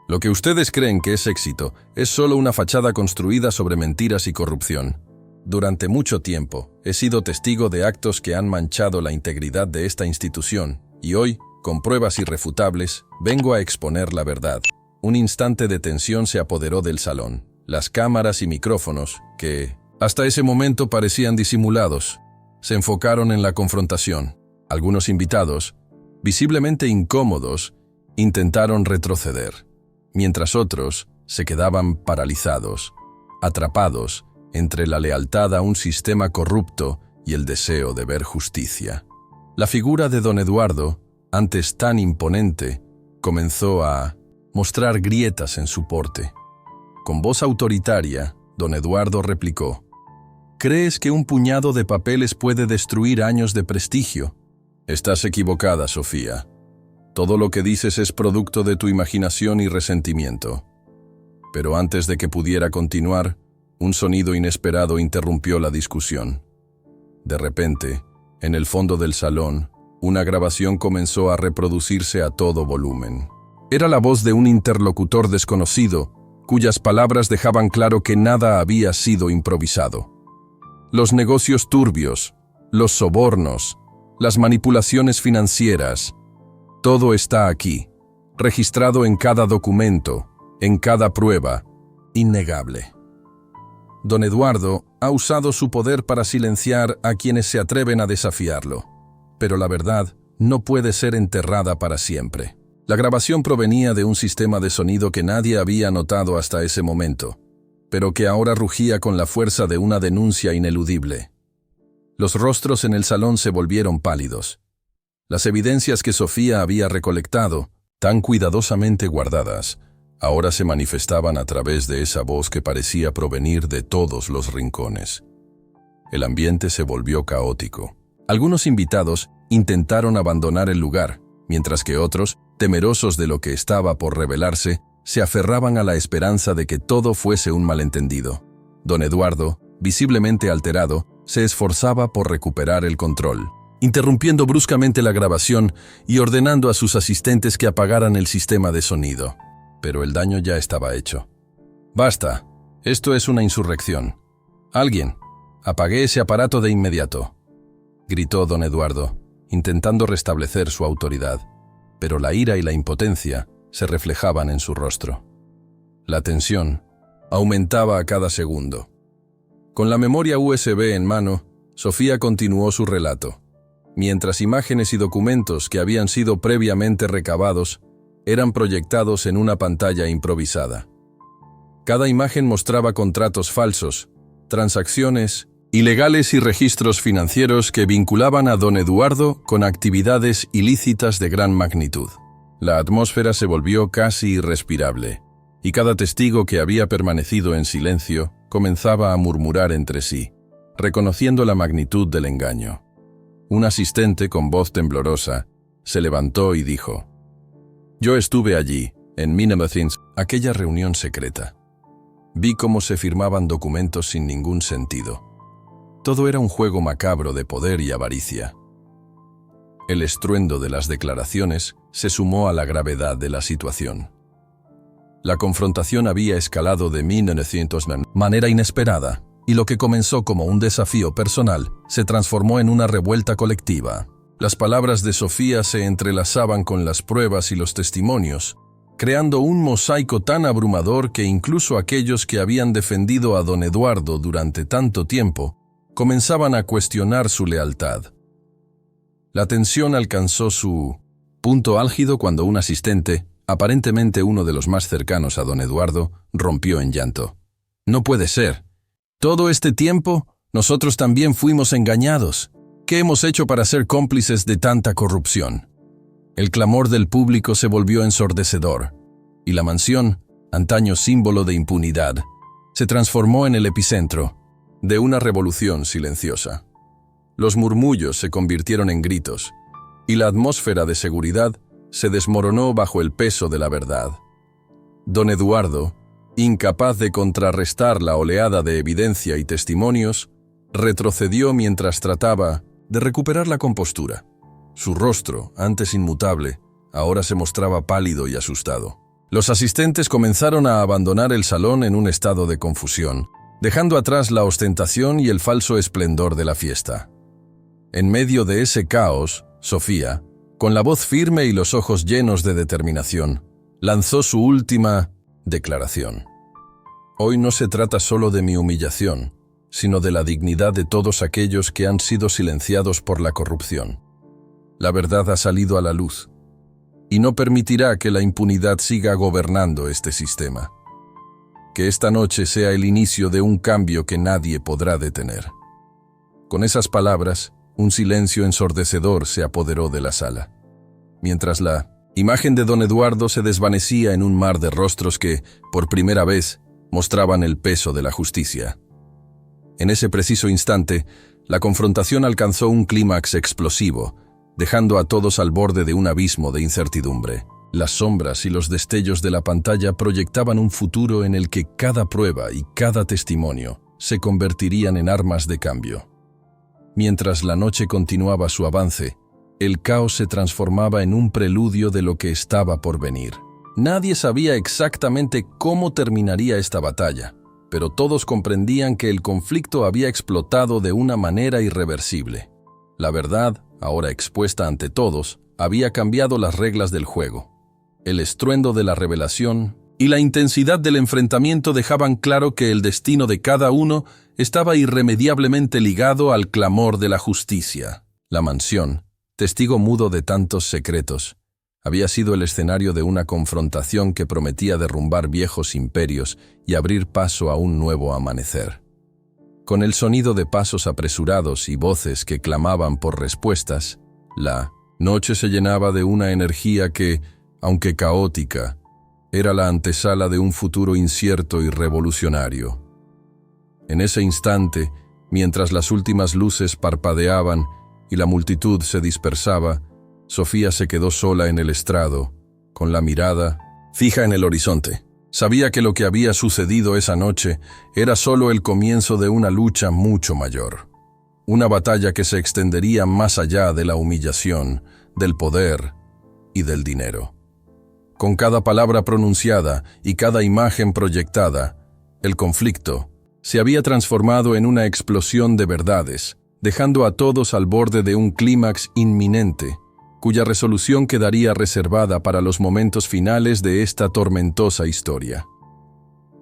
Speaker 1: «Lo que ustedes creen que es éxito es solo una fachada construida sobre mentiras y corrupción. Durante mucho tiempo he sido testigo de actos que han manchado la integridad de esta institución y hoy, con pruebas irrefutables, vengo a exponer la verdad». Un instante de tensión se apoderó del salón. Las cámaras y micrófonos, que hasta ese momento parecían disimulados, se enfocaron en la confrontación. Algunos invitados, visiblemente incómodos, intentaron retroceder, mientras otros se quedaban paralizados, atrapados entre la lealtad a un sistema corrupto y el deseo de ver justicia. La figura de don Eduardo, antes tan imponente, comenzó a mostrar grietas en su porte. Con voz autoritaria, don Eduardo replicó: «¿Crees que un puñado de papeles puede destruir años de prestigio? Estás equivocada, Sofía. Todo lo que dices es producto de tu imaginación y resentimiento». Pero antes de que pudiera continuar, un sonido inesperado interrumpió la discusión. De repente, en el fondo del salón, una grabación comenzó a reproducirse a todo volumen. Era la voz de un interlocutor desconocido, cuyas palabras dejaban claro que nada había sido improvisado. Los negocios turbios, los sobornos, las manipulaciones financieras, todo está aquí, registrado en cada documento, en cada prueba, innegable. Don Eduardo ha usado su poder para silenciar a quienes se atreven a desafiarlo, pero la verdad no puede ser enterrada para siempre. La grabación provenía de un sistema de sonido que nadie había notado hasta ese momento. pero que ahora rugía con la fuerza de una denuncia ineludible. Los rostros en el salón se volvieron pálidos. Las evidencias que Sofía había recolectado, tan cuidadosamente guardadas, ahora se manifestaban a través de esa voz que parecía provenir de todos los rincones. El ambiente se volvió caótico. Algunos invitados intentaron abandonar el lugar, mientras que otros, temerosos de lo que estaba por revelarse, se aferraban a la esperanza de que todo fuese un malentendido. Don Eduardo, visiblemente alterado, se esforzaba por recuperar el control, interrumpiendo bruscamente la grabación y ordenando a sus asistentes que apagaran el sistema de sonido. Pero el daño ya estaba hecho. «Basta, esto es una insurrección. Alguien, apague ese aparato de inmediato», gritó don Eduardo, intentando restablecer su autoridad, pero la ira y la impotencia se reflejaban en su rostro. La tensión aumentaba a cada segundo. Con la memoria USB en mano, Sofía continuó su relato, mientras imágenes y documentos que habían sido previamente recabados eran proyectados en una pantalla improvisada. Cada imagen mostraba contratos falsos, transacciones ilegales y registros financieros que vinculaban a don Eduardo con actividades ilícitas de gran magnitud. La atmósfera se volvió casi irrespirable, y cada testigo que había permanecido en silencio comenzaba a murmurar entre sí, reconociendo la magnitud del engaño. Un asistente con voz temblorosa se levantó y dijo: «Yo estuve allí, en Minneapolis, aquella reunión secreta. Vi cómo se firmaban documentos sin ningún sentido. Todo era un juego macabro de poder y avaricia». El estruendo de las declaraciones se sumó a la gravedad de la situación. La confrontación había escalado de manera inesperada, y lo que comenzó como un desafío personal se transformó en una revuelta colectiva. Las palabras de Sofía se entrelazaban con las pruebas y los testimonios, creando un mosaico tan abrumador que incluso aquellos que habían defendido a don Eduardo durante tanto tiempo comenzaban a cuestionar su lealtad. La tensión alcanzó su punto álgido cuando un asistente, aparentemente uno de los más cercanos a don Eduardo, rompió en llanto. «No puede ser. Todo este tiempo, nosotros también fuimos engañados. ¿Qué hemos hecho para ser cómplices de tanta corrupción?». El clamor del público se volvió ensordecedor, y la mansión, antaño símbolo de impunidad, se transformó en el epicentro de una revolución silenciosa. Los murmullos se convirtieron en gritos, y la atmósfera de seguridad se desmoronó bajo el peso de la verdad. Don Eduardo, incapaz de contrarrestar la oleada de evidencia y testimonios, retrocedió mientras trataba de recuperar la compostura. Su rostro, antes inmutable, ahora se mostraba pálido y asustado. Los asistentes comenzaron a abandonar el salón en un estado de confusión, dejando atrás la ostentación y el falso esplendor de la fiesta. En medio de ese caos, Sofía, con la voz firme y los ojos llenos de determinación, lanzó su última declaración. «Hoy no se trata solo de mi humillación, sino de la dignidad de todos aquellos que han sido silenciados por la corrupción. La verdad ha salido a la luz, y no permitirá que la impunidad siga gobernando este sistema. Que esta noche sea el inicio de un cambio que nadie podrá detener». Con esas palabras, un silencio ensordecedor se apoderó de la sala, mientras la imagen de don Eduardo se desvanecía en un mar de rostros que, por primera vez, mostraban el peso de la justicia. En ese preciso instante, la confrontación alcanzó un clímax explosivo, dejando a todos al borde de un abismo de incertidumbre. Las sombras y los destellos de la pantalla proyectaban un futuro en el que cada prueba y cada testimonio se convertirían en armas de cambio. Mientras la noche continuaba su avance, el caos se transformaba en un preludio de lo que estaba por venir. Nadie sabía exactamente cómo terminaría esta batalla, pero todos comprendían que el conflicto había explotado de una manera irreversible. La verdad, ahora expuesta ante todos, había cambiado las reglas del juego. El estruendo de la revelación y la intensidad del enfrentamiento dejaban claro que el destino de cada uno estaba irremediablemente ligado al clamor de la justicia. La mansión, testigo mudo de tantos secretos, había sido el escenario de una confrontación que prometía derrumbar viejos imperios y abrir paso a un nuevo amanecer. Con el sonido de pasos apresurados y voces que clamaban por respuestas, la noche se llenaba de una energía que, aunque caótica, era la antesala de un futuro incierto y revolucionario. En ese instante, mientras las últimas luces parpadeaban y la multitud se dispersaba, Sofía se quedó sola en el estrado, con la mirada fija en el horizonte. Sabía que lo que había sucedido esa noche era solo el comienzo de una lucha mucho mayor. Una batalla que se extendería más allá de la humillación, del poder y del dinero. Con cada palabra pronunciada y cada imagen proyectada, el conflicto se había transformado en una explosión de verdades, dejando a todos al borde de un clímax inminente, cuya resolución quedaría reservada para los momentos finales de esta tormentosa historia.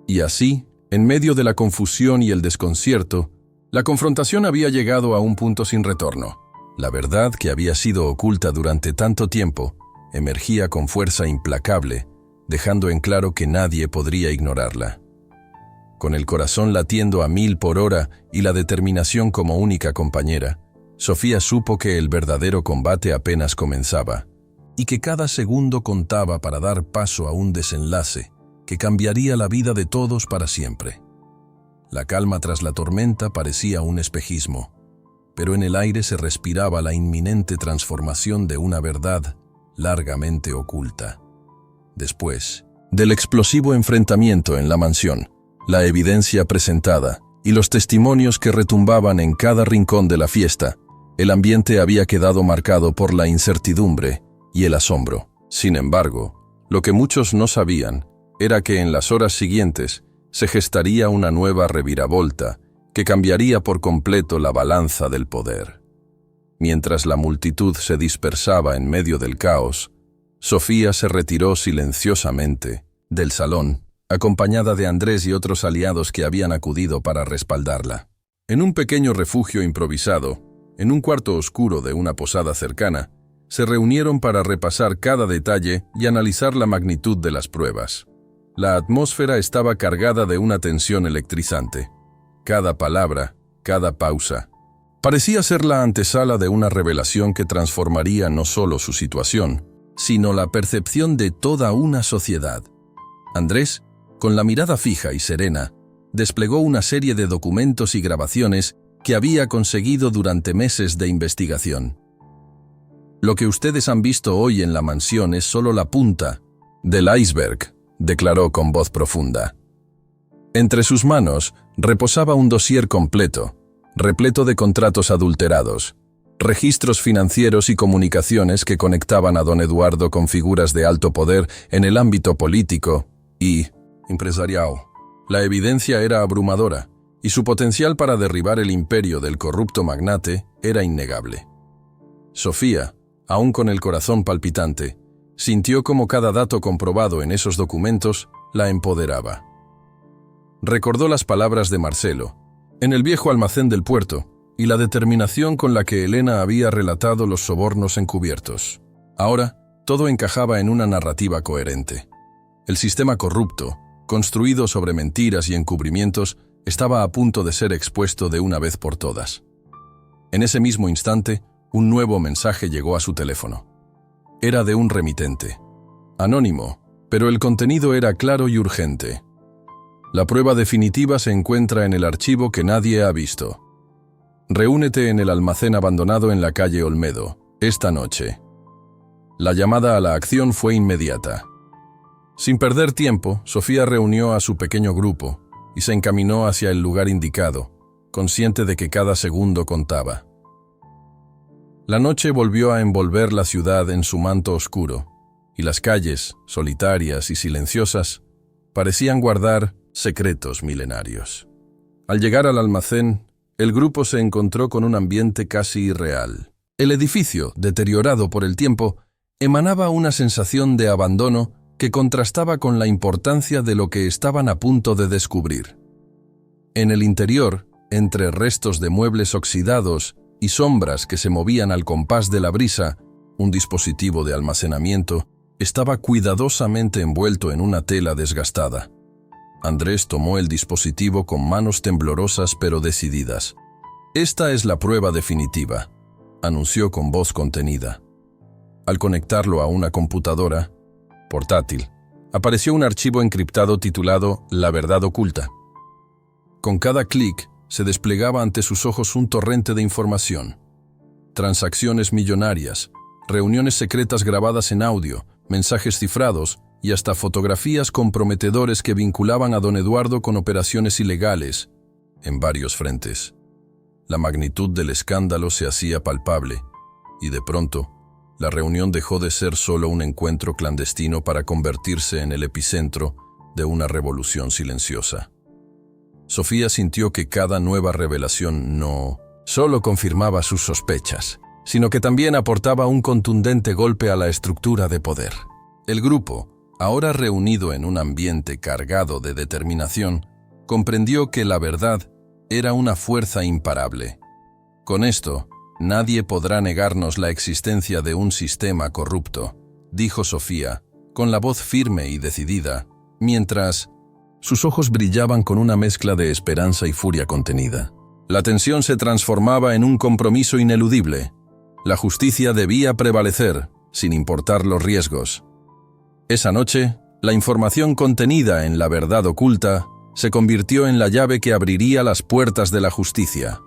Speaker 1: Y así, en medio de la confusión y el desconcierto, la confrontación había llegado a un punto sin retorno. La verdad que había sido oculta durante tanto tiempo emergía con fuerza implacable, dejando en claro que nadie podría ignorarla. Con el corazón latiendo a 1000 por hora y la determinación como única compañera, Sofía supo que el verdadero combate apenas comenzaba, y que cada segundo contaba para dar paso a un desenlace que cambiaría la vida de todos para siempre. La calma tras la tormenta parecía un espejismo, pero en el aire se respiraba la inminente transformación de una verdad largamente oculta. Después del explosivo enfrentamiento en la mansión, la evidencia presentada y los testimonios que retumbaban en cada rincón de la fiesta, el ambiente había quedado marcado por la incertidumbre y el asombro. Sin embargo, lo que muchos no sabían era que en las horas siguientes se gestaría una nueva reviravolta que cambiaría por completo la balanza del poder. Mientras la multitud se dispersaba en medio del caos, Sofía se retiró silenciosamente del salón, acompañada de Andrés y otros aliados que habían acudido para respaldarla. En un pequeño refugio improvisado, en un cuarto oscuro de una posada cercana, se reunieron para repasar cada detalle y analizar la magnitud de las pruebas. La atmósfera estaba cargada de una tensión electrizante. Cada palabra, cada pausa, parecía ser la antesala de una revelación que transformaría no solo su situación, sino la percepción de toda una sociedad. Andrés, con la mirada fija y serena, desplegó una serie de documentos y grabaciones que había conseguido durante meses de investigación. Lo que ustedes han visto hoy en la mansión es solo la punta del iceberg, declaró con voz profunda. Entre sus manos reposaba un dossier completo, repleto de contratos adulterados, registros financieros y comunicaciones que conectaban a don Eduardo con figuras de alto poder en el ámbito político y empresarial. La evidencia era abrumadora, y su potencial para derribar el imperio del corrupto magnate era innegable. Sofía, aún con el corazón palpitante, sintió como cada dato comprobado en esos documentos la empoderaba. Recordó las palabras de Marcelo, en el viejo almacén del puerto, y la determinación con la que Elena había relatado los sobornos encubiertos. Ahora, todo encajaba en una narrativa coherente. El sistema corrupto, construido sobre mentiras y encubrimientos, estaba a punto de ser expuesto de una vez por todas. En ese mismo instante, un nuevo mensaje llegó a su teléfono. Era de un remitente. Anónimo, pero el contenido era claro y urgente. La prueba definitiva se encuentra en el archivo que nadie ha visto. Reúnete en el almacén abandonado en la calle Olmedo, esta noche. La llamada a la acción fue inmediata. Sin perder tiempo, Sofía reunió a su pequeño grupo y se encaminó hacia el lugar indicado, consciente de que cada segundo contaba. La noche volvió a envolver la ciudad en su manto oscuro, y las calles, solitarias y silenciosas, parecían guardar secretos milenarios. Al llegar al almacén, el grupo se encontró con un ambiente casi irreal. El edificio, deteriorado por el tiempo, emanaba una sensación de abandono que contrastaba con la importancia de lo que estaban a punto de descubrir. En el interior, entre restos de muebles oxidados y sombras que se movían al compás de la brisa, Un dispositivo de almacenamiento estaba cuidadosamente envuelto en una tela desgastada. Andrés tomó el dispositivo con manos temblorosas pero decididas. «Esta es la prueba definitiva», anunció con voz contenida. Al conectarlo a una computadora portátil, apareció un archivo encriptado titulado «La verdad oculta». Con cada clic, se desplegaba ante sus ojos un torrente de información. Transacciones millonarias, reuniones secretas grabadas en audio, mensajes cifrados y hasta fotografías comprometedores que vinculaban a don Eduardo con operaciones ilegales en varios frentes. La magnitud del escándalo se hacía palpable, y de pronto, la reunión dejó de ser solo un encuentro clandestino para convertirse en el epicentro de una revolución silenciosa. Sofía sintió que cada nueva revelación no solo confirmaba sus sospechas, sino que también aportaba un contundente golpe a la estructura de poder. El grupo, ahora reunido en un ambiente cargado de determinación, comprendió que la verdad era una fuerza imparable. Con esto, nadie podrá negarnos la existencia de un sistema corrupto, dijo Sofía, con la voz firme y decidida, mientras sus ojos brillaban con una mezcla de esperanza y furia contenida. La tensión se transformaba en un compromiso ineludible. La justicia debía prevalecer, sin importar los riesgos. Esa noche, la información contenida en la verdad oculta se convirtió en la llave que abriría las puertas de la justicia.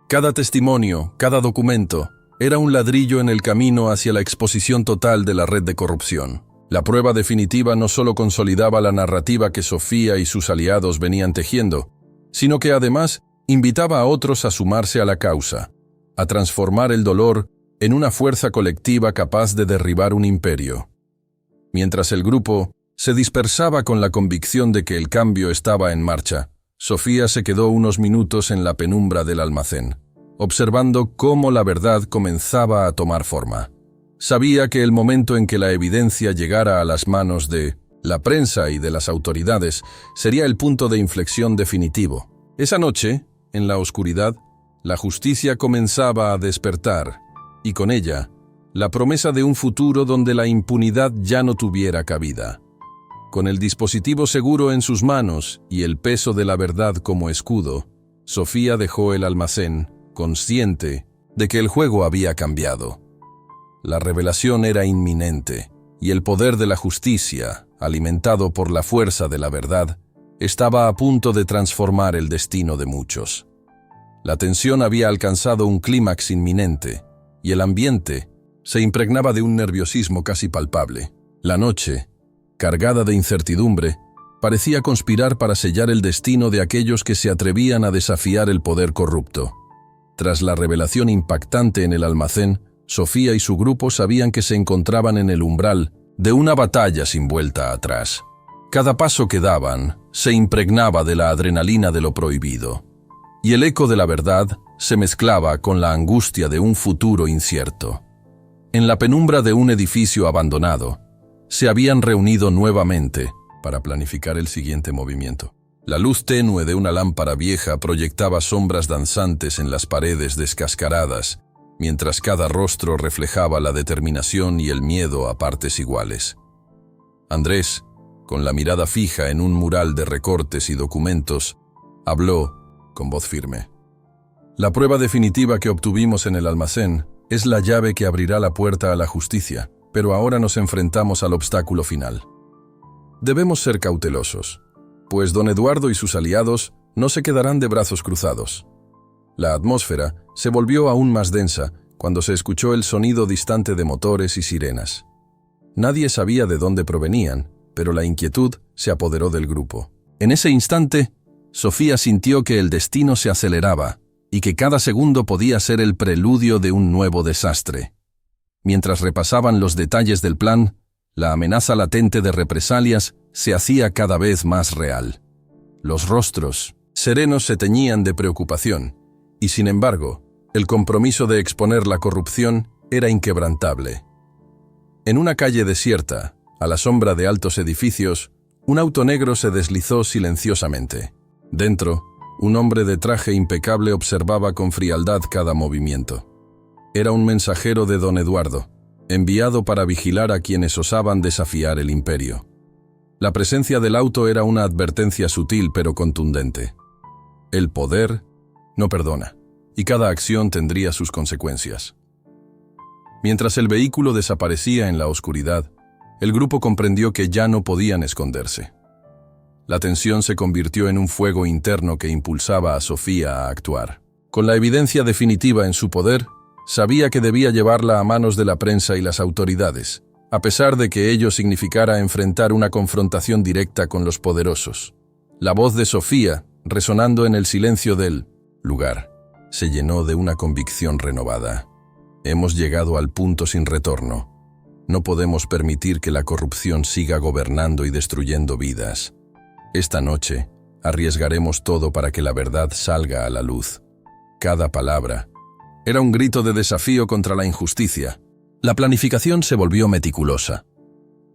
Speaker 1: Cada testimonio, cada documento, era un ladrillo en el camino hacia la exposición total de la red de corrupción. La prueba definitiva no solo consolidaba la narrativa que Sofía y sus aliados venían tejiendo, sino que además invitaba a otros a sumarse a la causa, a transformar el dolor en una fuerza colectiva capaz de derribar un imperio. Mientras el grupo se dispersaba con la convicción de que el cambio estaba en marcha, Sofía se quedó unos minutos en la penumbra del almacén, observando cómo la verdad comenzaba a tomar forma. Sabía que el momento en que la evidencia llegara a las manos de la prensa y de las autoridades sería el punto de inflexión definitivo. Esa noche, en la oscuridad, la justicia comenzaba a despertar, y con ella, la promesa de un futuro donde la impunidad ya no tuviera cabida. Con el dispositivo seguro en sus manos y el peso de la verdad como escudo, Sofía dejó el almacén, consciente de que el juego había cambiado. La revelación era inminente, y el poder de la justicia, alimentado por la fuerza de la verdad, estaba a punto de transformar el destino de muchos. La tensión había alcanzado un clímax inminente, y el ambiente se impregnaba de un nerviosismo casi palpable. La noche, cargada de incertidumbre, parecía conspirar para sellar el destino de aquellos que se atrevían a desafiar el poder corrupto. Tras la revelación impactante en el almacén, Sofía y su grupo sabían que se encontraban en el umbral de una batalla sin vuelta atrás. Cada paso que daban se impregnaba de la adrenalina de lo prohibido, y el eco de la verdad se mezclaba con la angustia de un futuro incierto. En la penumbra de un edificio abandonado, se habían reunido nuevamente para planificar el siguiente movimiento. La luz tenue de una lámpara vieja proyectaba sombras danzantes en las paredes descascaradas, mientras cada rostro reflejaba la determinación y el miedo a partes iguales. Andrés, con la mirada fija en un mural de recortes y documentos, habló con voz firme. La prueba definitiva que obtuvimos en el almacén es la llave que abrirá la puerta a la justicia, pero ahora nos enfrentamos al obstáculo final. Debemos ser cautelosos, pues don Eduardo y sus aliados no se quedarán de brazos cruzados. La atmósfera se volvió aún más densa cuando se escuchó el sonido distante de motores y sirenas. Nadie sabía de dónde provenían, pero la inquietud se apoderó del grupo. En ese instante, Sofía sintió que el destino se aceleraba y que cada segundo podía ser el preludio de un nuevo desastre. Mientras repasaban los detalles del plan, la amenaza latente de represalias se hacía cada vez más real. Los rostros serenos se teñían de preocupación, y sin embargo, el compromiso de exponer la corrupción era inquebrantable. En una calle desierta, a la sombra de altos edificios, un auto negro se deslizó silenciosamente. Dentro, un hombre de traje impecable observaba con frialdad cada movimiento. Era un mensajero de don Eduardo, enviado para vigilar a quienes osaban desafiar el imperio. La presencia del auto era una advertencia sutil pero contundente. El poder no perdona, y cada acción tendría sus consecuencias. Mientras el vehículo desaparecía en la oscuridad, el grupo comprendió que ya no podían esconderse. La tensión se convirtió en un fuego interno que impulsaba a Sofía a actuar. Con la evidencia definitiva en su poder, sabía que debía llevarla a manos de la prensa y las autoridades, a pesar de que ello significara enfrentar una confrontación directa con los poderosos. La voz de Sofía, resonando en el silencio del lugar, se llenó de una convicción renovada. Hemos llegado al punto sin retorno. No podemos permitir que la corrupción siga gobernando y destruyendo vidas. Esta noche, arriesgaremos todo para que la verdad salga a la luz. Cada palabra era un grito de desafío contra la injusticia. La planificación se volvió meticulosa.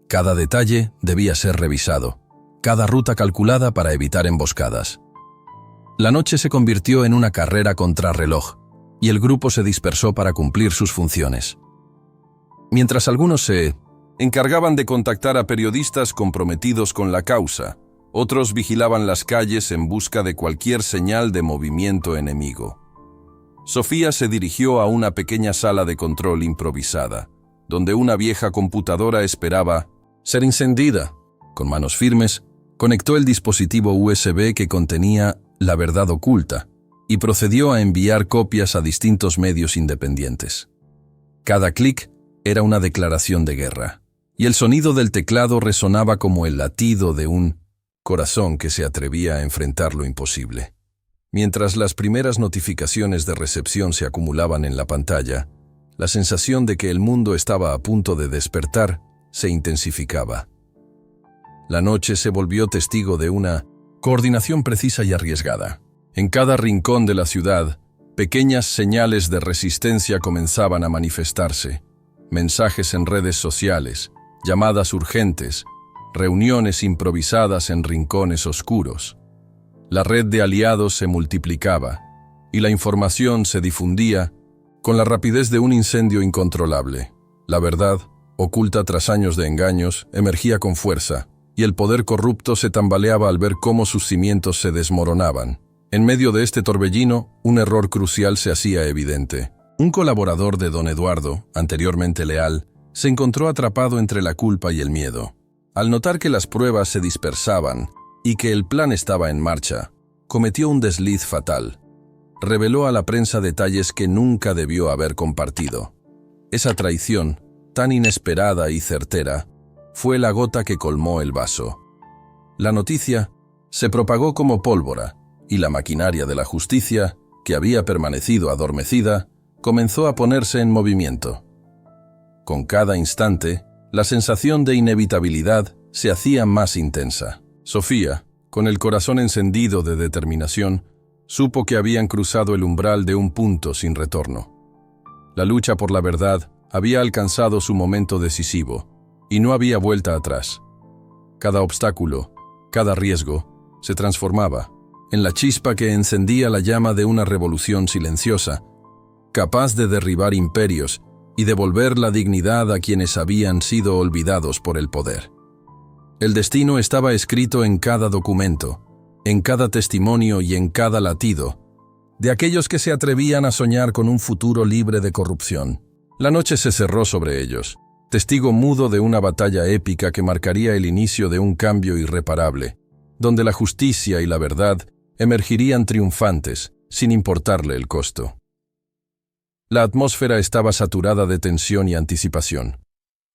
Speaker 1: Cada detalle debía ser revisado, cada ruta calculada para evitar emboscadas. La noche se convirtió en una carrera contrarreloj, y el grupo se dispersó para cumplir sus funciones. Mientras algunos se encargaban de contactar a periodistas comprometidos con la causa, otros vigilaban las calles en busca de cualquier señal de movimiento enemigo. Sofía se dirigió a una pequeña sala de control improvisada, donde una vieja computadora esperaba ser encendida. Con manos firmes, conectó el dispositivo USB que contenía la verdad oculta y procedió a enviar copias a distintos medios independientes. Cada clic era una declaración de guerra, y el sonido del teclado resonaba como el latido de un corazón que se atrevía a enfrentar lo imposible. Mientras las primeras notificaciones de recepción se acumulaban en la pantalla, la sensación de que el mundo estaba a punto de despertar se intensificaba. La noche se volvió testigo de una coordinación precisa y arriesgada. En cada rincón de la ciudad, pequeñas señales de resistencia comenzaban a manifestarse. Mensajes en redes sociales, llamadas urgentes, reuniones improvisadas en rincones oscuros. La red de aliados se multiplicaba, y la información se difundía con la rapidez de un incendio incontrolable. La verdad, oculta tras años de engaños, emergía con fuerza, y el poder corrupto se tambaleaba al ver cómo sus cimientos se desmoronaban. En medio de este torbellino, un error crucial se hacía evidente. Un colaborador de don Eduardo, anteriormente leal, se encontró atrapado entre la culpa y el miedo. Al notar que las pruebas se dispersaban y que el plan estaba en marcha, cometió un desliz fatal. Reveló a la prensa detalles que nunca debió haber compartido. Esa traición, tan inesperada y certera, fue la gota que colmó el vaso. La noticia se propagó como pólvora, y la maquinaria de la justicia, que había permanecido adormecida, comenzó a ponerse en movimiento. Con cada instante, la sensación de inevitabilidad se hacía más intensa. Sofía, con el corazón encendido de determinación, supo que habían cruzado el umbral de un punto sin retorno. La lucha por la verdad había alcanzado su momento decisivo, y no había vuelta atrás. Cada obstáculo, cada riesgo, se transformaba en la chispa que encendía la llama de una revolución silenciosa, capaz de derribar imperios y devolver la dignidad a quienes habían sido olvidados por el poder. El destino estaba escrito en cada documento, en cada testimonio y en cada latido, de aquellos que se atrevían a soñar con un futuro libre de corrupción. La noche se cerró sobre ellos, testigo mudo de una batalla épica que marcaría el inicio de un cambio irreparable, donde la justicia y la verdad emergirían triunfantes, sin importarle el costo. La atmósfera estaba saturada de tensión y anticipación.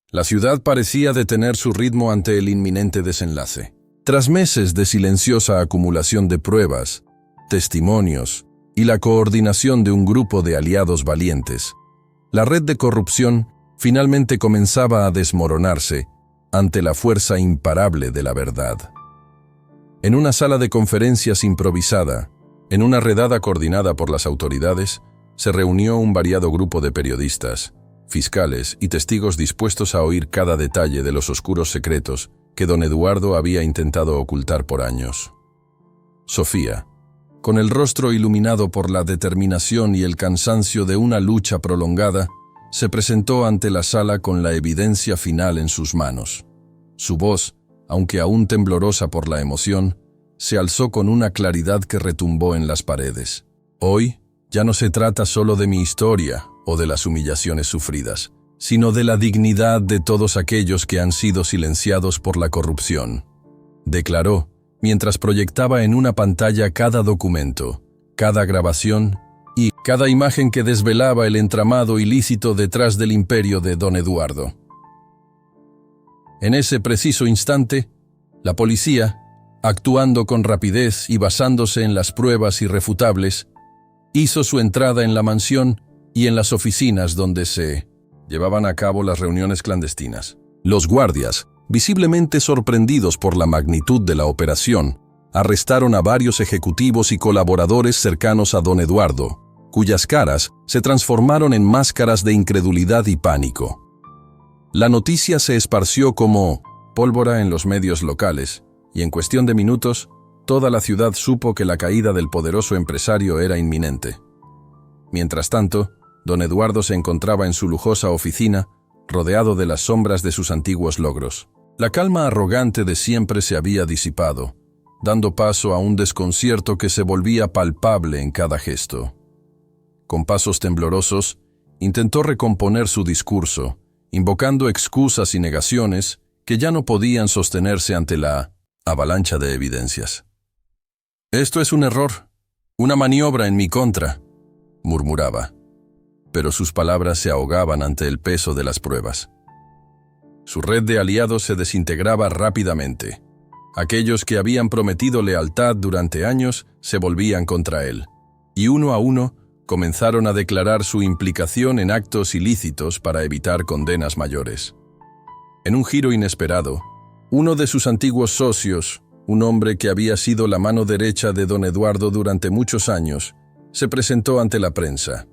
Speaker 1: La ciudad parecía detener su ritmo ante el inminente desenlace. Tras meses de silenciosa acumulación de pruebas, testimonios y la coordinación de un grupo de aliados valientes, la red de corrupción finalmente comenzaba a desmoronarse ante la fuerza imparable de la verdad. En una sala de conferencias improvisada, en una redada coordinada por las autoridades, se reunió un variado grupo de periodistas, fiscales y testigos dispuestos a oír cada detalle de los oscuros secretos que don Eduardo había intentado ocultar por años. Sofía, con el rostro iluminado por la determinación y el cansancio de una lucha prolongada, se presentó ante la sala con la evidencia final en sus manos. Su voz, aunque aún temblorosa por la emoción, se alzó con una claridad que retumbó en las paredes. Hoy ya no se trata solo de mi historia o de las humillaciones sufridas, sino de la dignidad de todos aquellos que han sido silenciados por la corrupción, declaró, mientras proyectaba en una pantalla cada documento, cada grabación y cada imagen que desvelaba el entramado ilícito detrás del imperio de don Eduardo. En ese preciso instante, la policía, actuando con rapidez y basándose en las pruebas irrefutables, hizo su entrada en la mansión y en las oficinas donde se llevaban a cabo las reuniones clandestinas. Los guardias, visiblemente sorprendidos por la magnitud de la operación, arrestaron a varios ejecutivos y colaboradores cercanos a don Eduardo, cuyas caras se transformaron en máscaras de incredulidad y pánico. La noticia se esparció como pólvora en los medios locales, y en cuestión de minutos, toda la ciudad supo que la caída del poderoso empresario era inminente. Mientras tanto, don Eduardo se encontraba en su lujosa oficina, rodeado de las sombras de sus antiguos logros. La calma arrogante de siempre se había disipado, dando paso a un desconcierto que se volvía palpable en cada gesto. Con pasos temblorosos, intentó recomponer su discurso, invocando excusas y negaciones que ya no podían sostenerse ante la avalancha de evidencias. «Esto es un error, una maniobra en mi contra», murmuraba, pero sus palabras se ahogaban ante el peso de las pruebas. Su red de aliados se desintegraba rápidamente. Aquellos que habían prometido lealtad durante años se volvían contra él, y uno a uno comenzaron a declarar su implicación en actos ilícitos para evitar condenas mayores. En un giro inesperado, uno de sus antiguos socios, un hombre que había sido la mano derecha de don Eduardo durante muchos años, se presentó ante la prensa.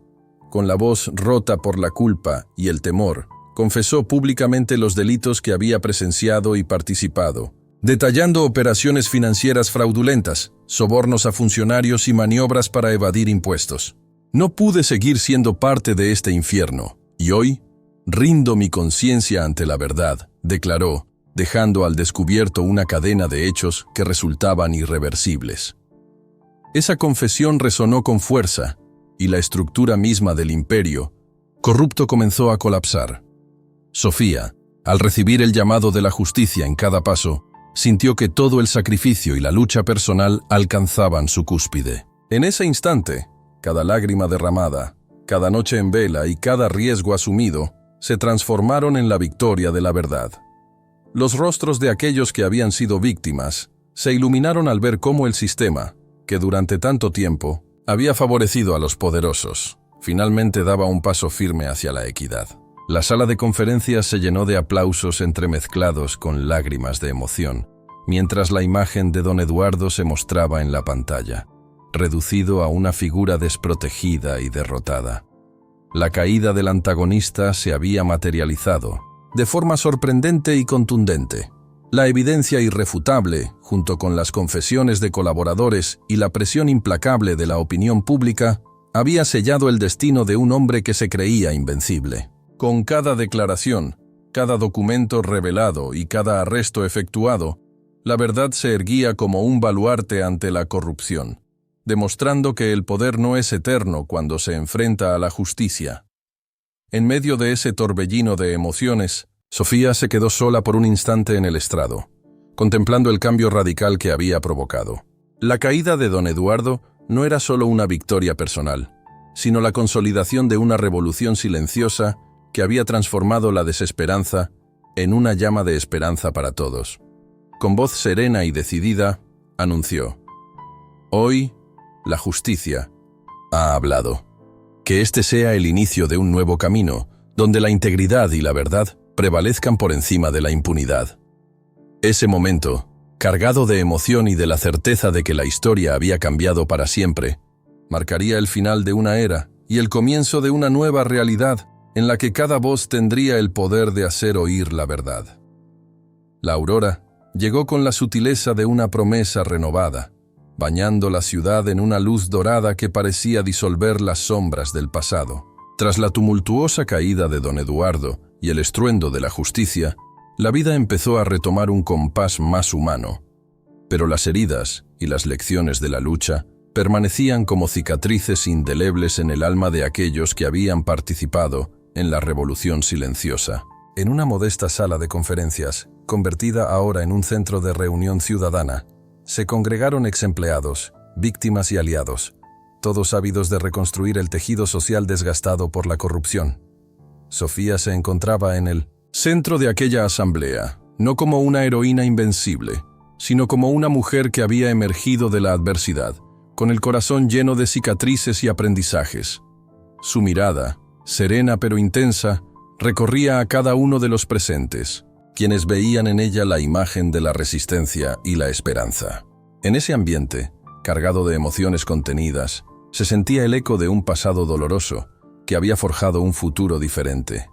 Speaker 1: Con la voz rota por la culpa y el temor, confesó públicamente los delitos que había presenciado y participado, detallando operaciones financieras fraudulentas, sobornos a funcionarios y maniobras para evadir impuestos. «No pude seguir siendo parte de este infierno, y hoy rindo mi conciencia ante la verdad», declaró, dejando al descubierto una cadena de hechos que resultaban irreversibles. Esa confesión resonó con fuerza, y la estructura misma del imperio corrupto comenzó a colapsar. Sofía, al recibir el llamado de la justicia en cada paso, sintió que todo el sacrificio y la lucha personal alcanzaban su cúspide. En ese instante, cada lágrima derramada, cada noche en vela y cada riesgo asumido se transformaron en la victoria de la verdad. Los rostros de aquellos que habían sido víctimas se iluminaron al ver cómo el sistema, que durante tanto tiempo había favorecido a los poderosos, finalmente daba un paso firme hacia la equidad. La sala de conferencias se llenó de aplausos entremezclados con lágrimas de emoción, mientras la imagen de don Eduardo se mostraba en la pantalla, reducido a una figura desprotegida y derrotada. La caída del antagonista se había materializado, de forma sorprendente y contundente. La evidencia irrefutable, junto con las confesiones de colaboradores y la presión implacable de la opinión pública, había sellado el destino de un hombre que se creía invencible. Con cada declaración, cada documento revelado y cada arresto efectuado, la verdad se erguía como un baluarte ante la corrupción, demostrando que el poder no es eterno cuando se enfrenta a la justicia. En medio de ese torbellino de emociones, Sofía se quedó sola por un instante en el estrado, contemplando el cambio radical que había provocado. La caída de don Eduardo no era solo una victoria personal, sino la consolidación de una revolución silenciosa que había transformado la desesperanza en una llama de esperanza para todos. Con voz serena y decidida, anunció: «Hoy, la justicia ha hablado. Que este sea el inicio de un nuevo camino, donde la integridad y la verdad prevalezcan por encima de la impunidad». Ese momento, cargado de emoción y de la certeza de que la historia había cambiado para siempre, marcaría el final de una era y el comienzo de una nueva realidad en la que cada voz tendría el poder de hacer oír la verdad. La aurora llegó con la sutileza de una promesa renovada, bañando la ciudad en una luz dorada que parecía disolver las sombras del pasado. Tras la tumultuosa caída de don Eduardo y el estruendo de la justicia, la vida empezó a retomar un compás más humano. Pero las heridas y las lecciones de la lucha permanecían como cicatrices indelebles en el alma de aquellos que habían participado en la revolución silenciosa. En una modesta sala de conferencias, convertida ahora en un centro de reunión ciudadana, se congregaron exempleados, víctimas y aliados, todos ávidos de reconstruir el tejido social desgastado por la corrupción. Sofía se encontraba en el centro de aquella asamblea, no como una heroína invencible, sino como una mujer que había emergido de la adversidad, con el corazón lleno de cicatrices y aprendizajes. Su mirada, serena pero intensa, recorría a cada uno de los presentes, quienes veían en ella la imagen de la resistencia y la esperanza. En ese ambiente, cargado de emociones contenidas, se sentía el eco de un pasado doloroso que había forjado un futuro diferente.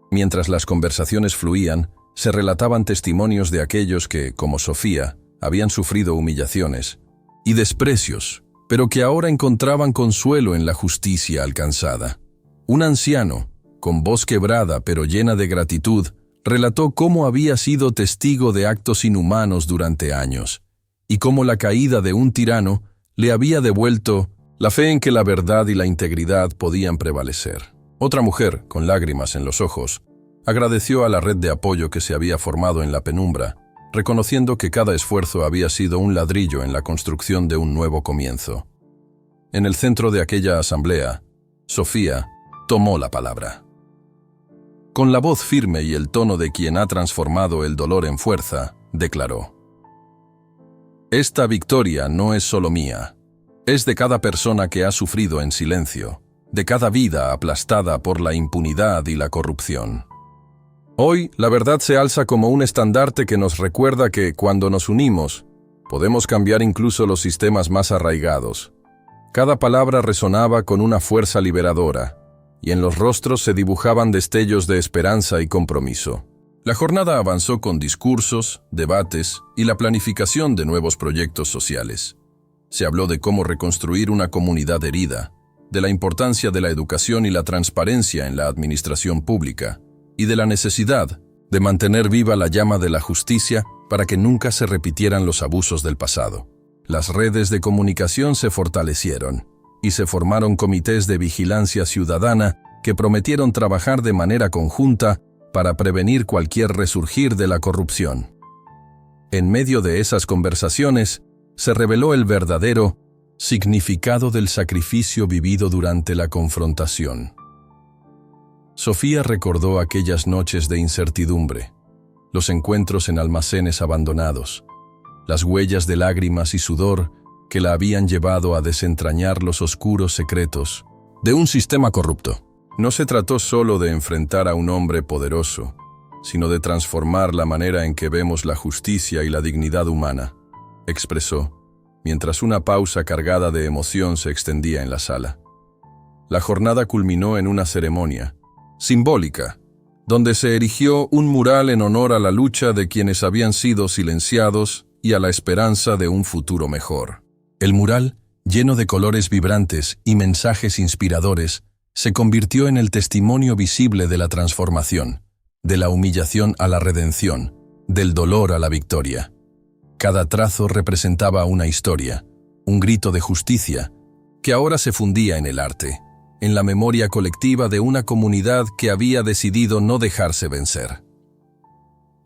Speaker 1: Mientras las conversaciones fluían, se relataban testimonios de aquellos que, como Sofía, habían sufrido humillaciones y desprecios, pero que ahora encontraban consuelo en la justicia alcanzada. Un anciano, con voz quebrada pero llena de gratitud, relató cómo había sido testigo de actos inhumanos durante años, y cómo la caída de un tirano le había devuelto la fe en que la verdad y la integridad podían prevalecer. Otra mujer, con lágrimas en los ojos, agradeció a la red de apoyo que se había formado en la penumbra, reconociendo que cada esfuerzo había sido un ladrillo en la construcción de un nuevo comienzo. En el centro de aquella asamblea, Sofía tomó la palabra. Con la voz firme y el tono de quien ha transformado el dolor en fuerza, declaró: «Esta victoria no es solo mía, es de cada persona que ha sufrido en silencio, de cada vida aplastada por la impunidad y la corrupción. Hoy, la verdad se alza como un estandarte que nos recuerda que, cuando nos unimos, podemos cambiar incluso los sistemas más arraigados». Cada palabra resonaba con una fuerza liberadora, y en los rostros se dibujaban destellos de esperanza y compromiso. La jornada avanzó con discursos, debates y la planificación de nuevos proyectos sociales. Se habló de cómo reconstruir una comunidad herida, de la importancia de la educación y la transparencia en la administración pública, y de la necesidad de mantener viva la llama de la justicia para que nunca se repitieran los abusos del pasado. Las redes de comunicación se fortalecieron y se formaron comités de vigilancia ciudadana que prometieron trabajar de manera conjunta para prevenir cualquier resurgir de la corrupción. En medio de esas conversaciones, se reveló el verdadero significado del sacrificio vivido durante la confrontación. Sofía recordó aquellas noches de incertidumbre, los encuentros en almacenes abandonados, las huellas de lágrimas y sudor que la habían llevado a desentrañar los oscuros secretos de un sistema corrupto. No se trató solo de enfrentar a un hombre poderoso, sino de transformar la manera en que vemos la justicia y la dignidad humana, expresó, mientras una pausa cargada de emoción se extendía en la sala. La jornada culminó en una ceremonia simbólica, donde se erigió un mural en honor a la lucha de quienes habían sido silenciados y a la esperanza de un futuro mejor. El mural, lleno de colores vibrantes y mensajes inspiradores, se convirtió en el testimonio visible de la transformación, de la humillación a la redención, del dolor a la victoria. Cada trazo representaba una historia, un grito de justicia, que ahora se fundía en el arte, en la memoria colectiva de una comunidad que había decidido no dejarse vencer.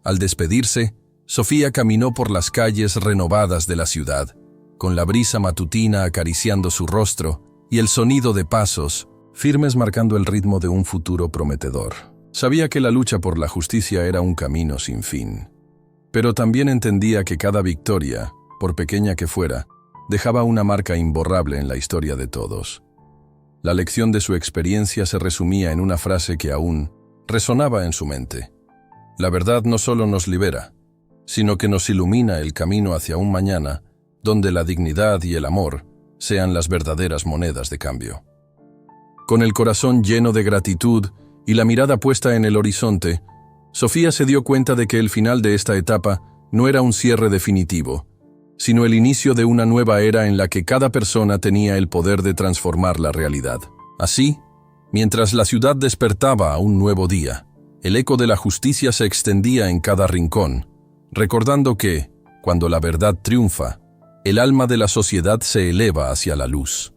Speaker 1: Al despedirse, Sofía caminó por las calles renovadas de la ciudad, con la brisa matutina acariciando su rostro y el sonido de pasos, firmes marcando el ritmo de un futuro prometedor. Sabía que la lucha por la justicia era un camino sin fin, pero también entendía que cada victoria, por pequeña que fuera, dejaba una marca imborrable en la historia de todos. La lección de su experiencia se resumía en una frase que aún resonaba en su mente: la verdad no solo nos libera, sino que nos ilumina el camino hacia un mañana donde la dignidad y el amor sean las verdaderas monedas de cambio. Con el corazón lleno de gratitud y la mirada puesta en el horizonte, Sofía se dio cuenta de que el final de esta etapa no era un cierre definitivo, sino el inicio de una nueva era en la que cada persona tenía el poder de transformar la realidad. Así, Mientras la ciudad despertaba a un nuevo día, el eco de la justicia se extendía en cada rincón, recordando que, cuando la verdad triunfa, el alma de la sociedad se eleva hacia la luz.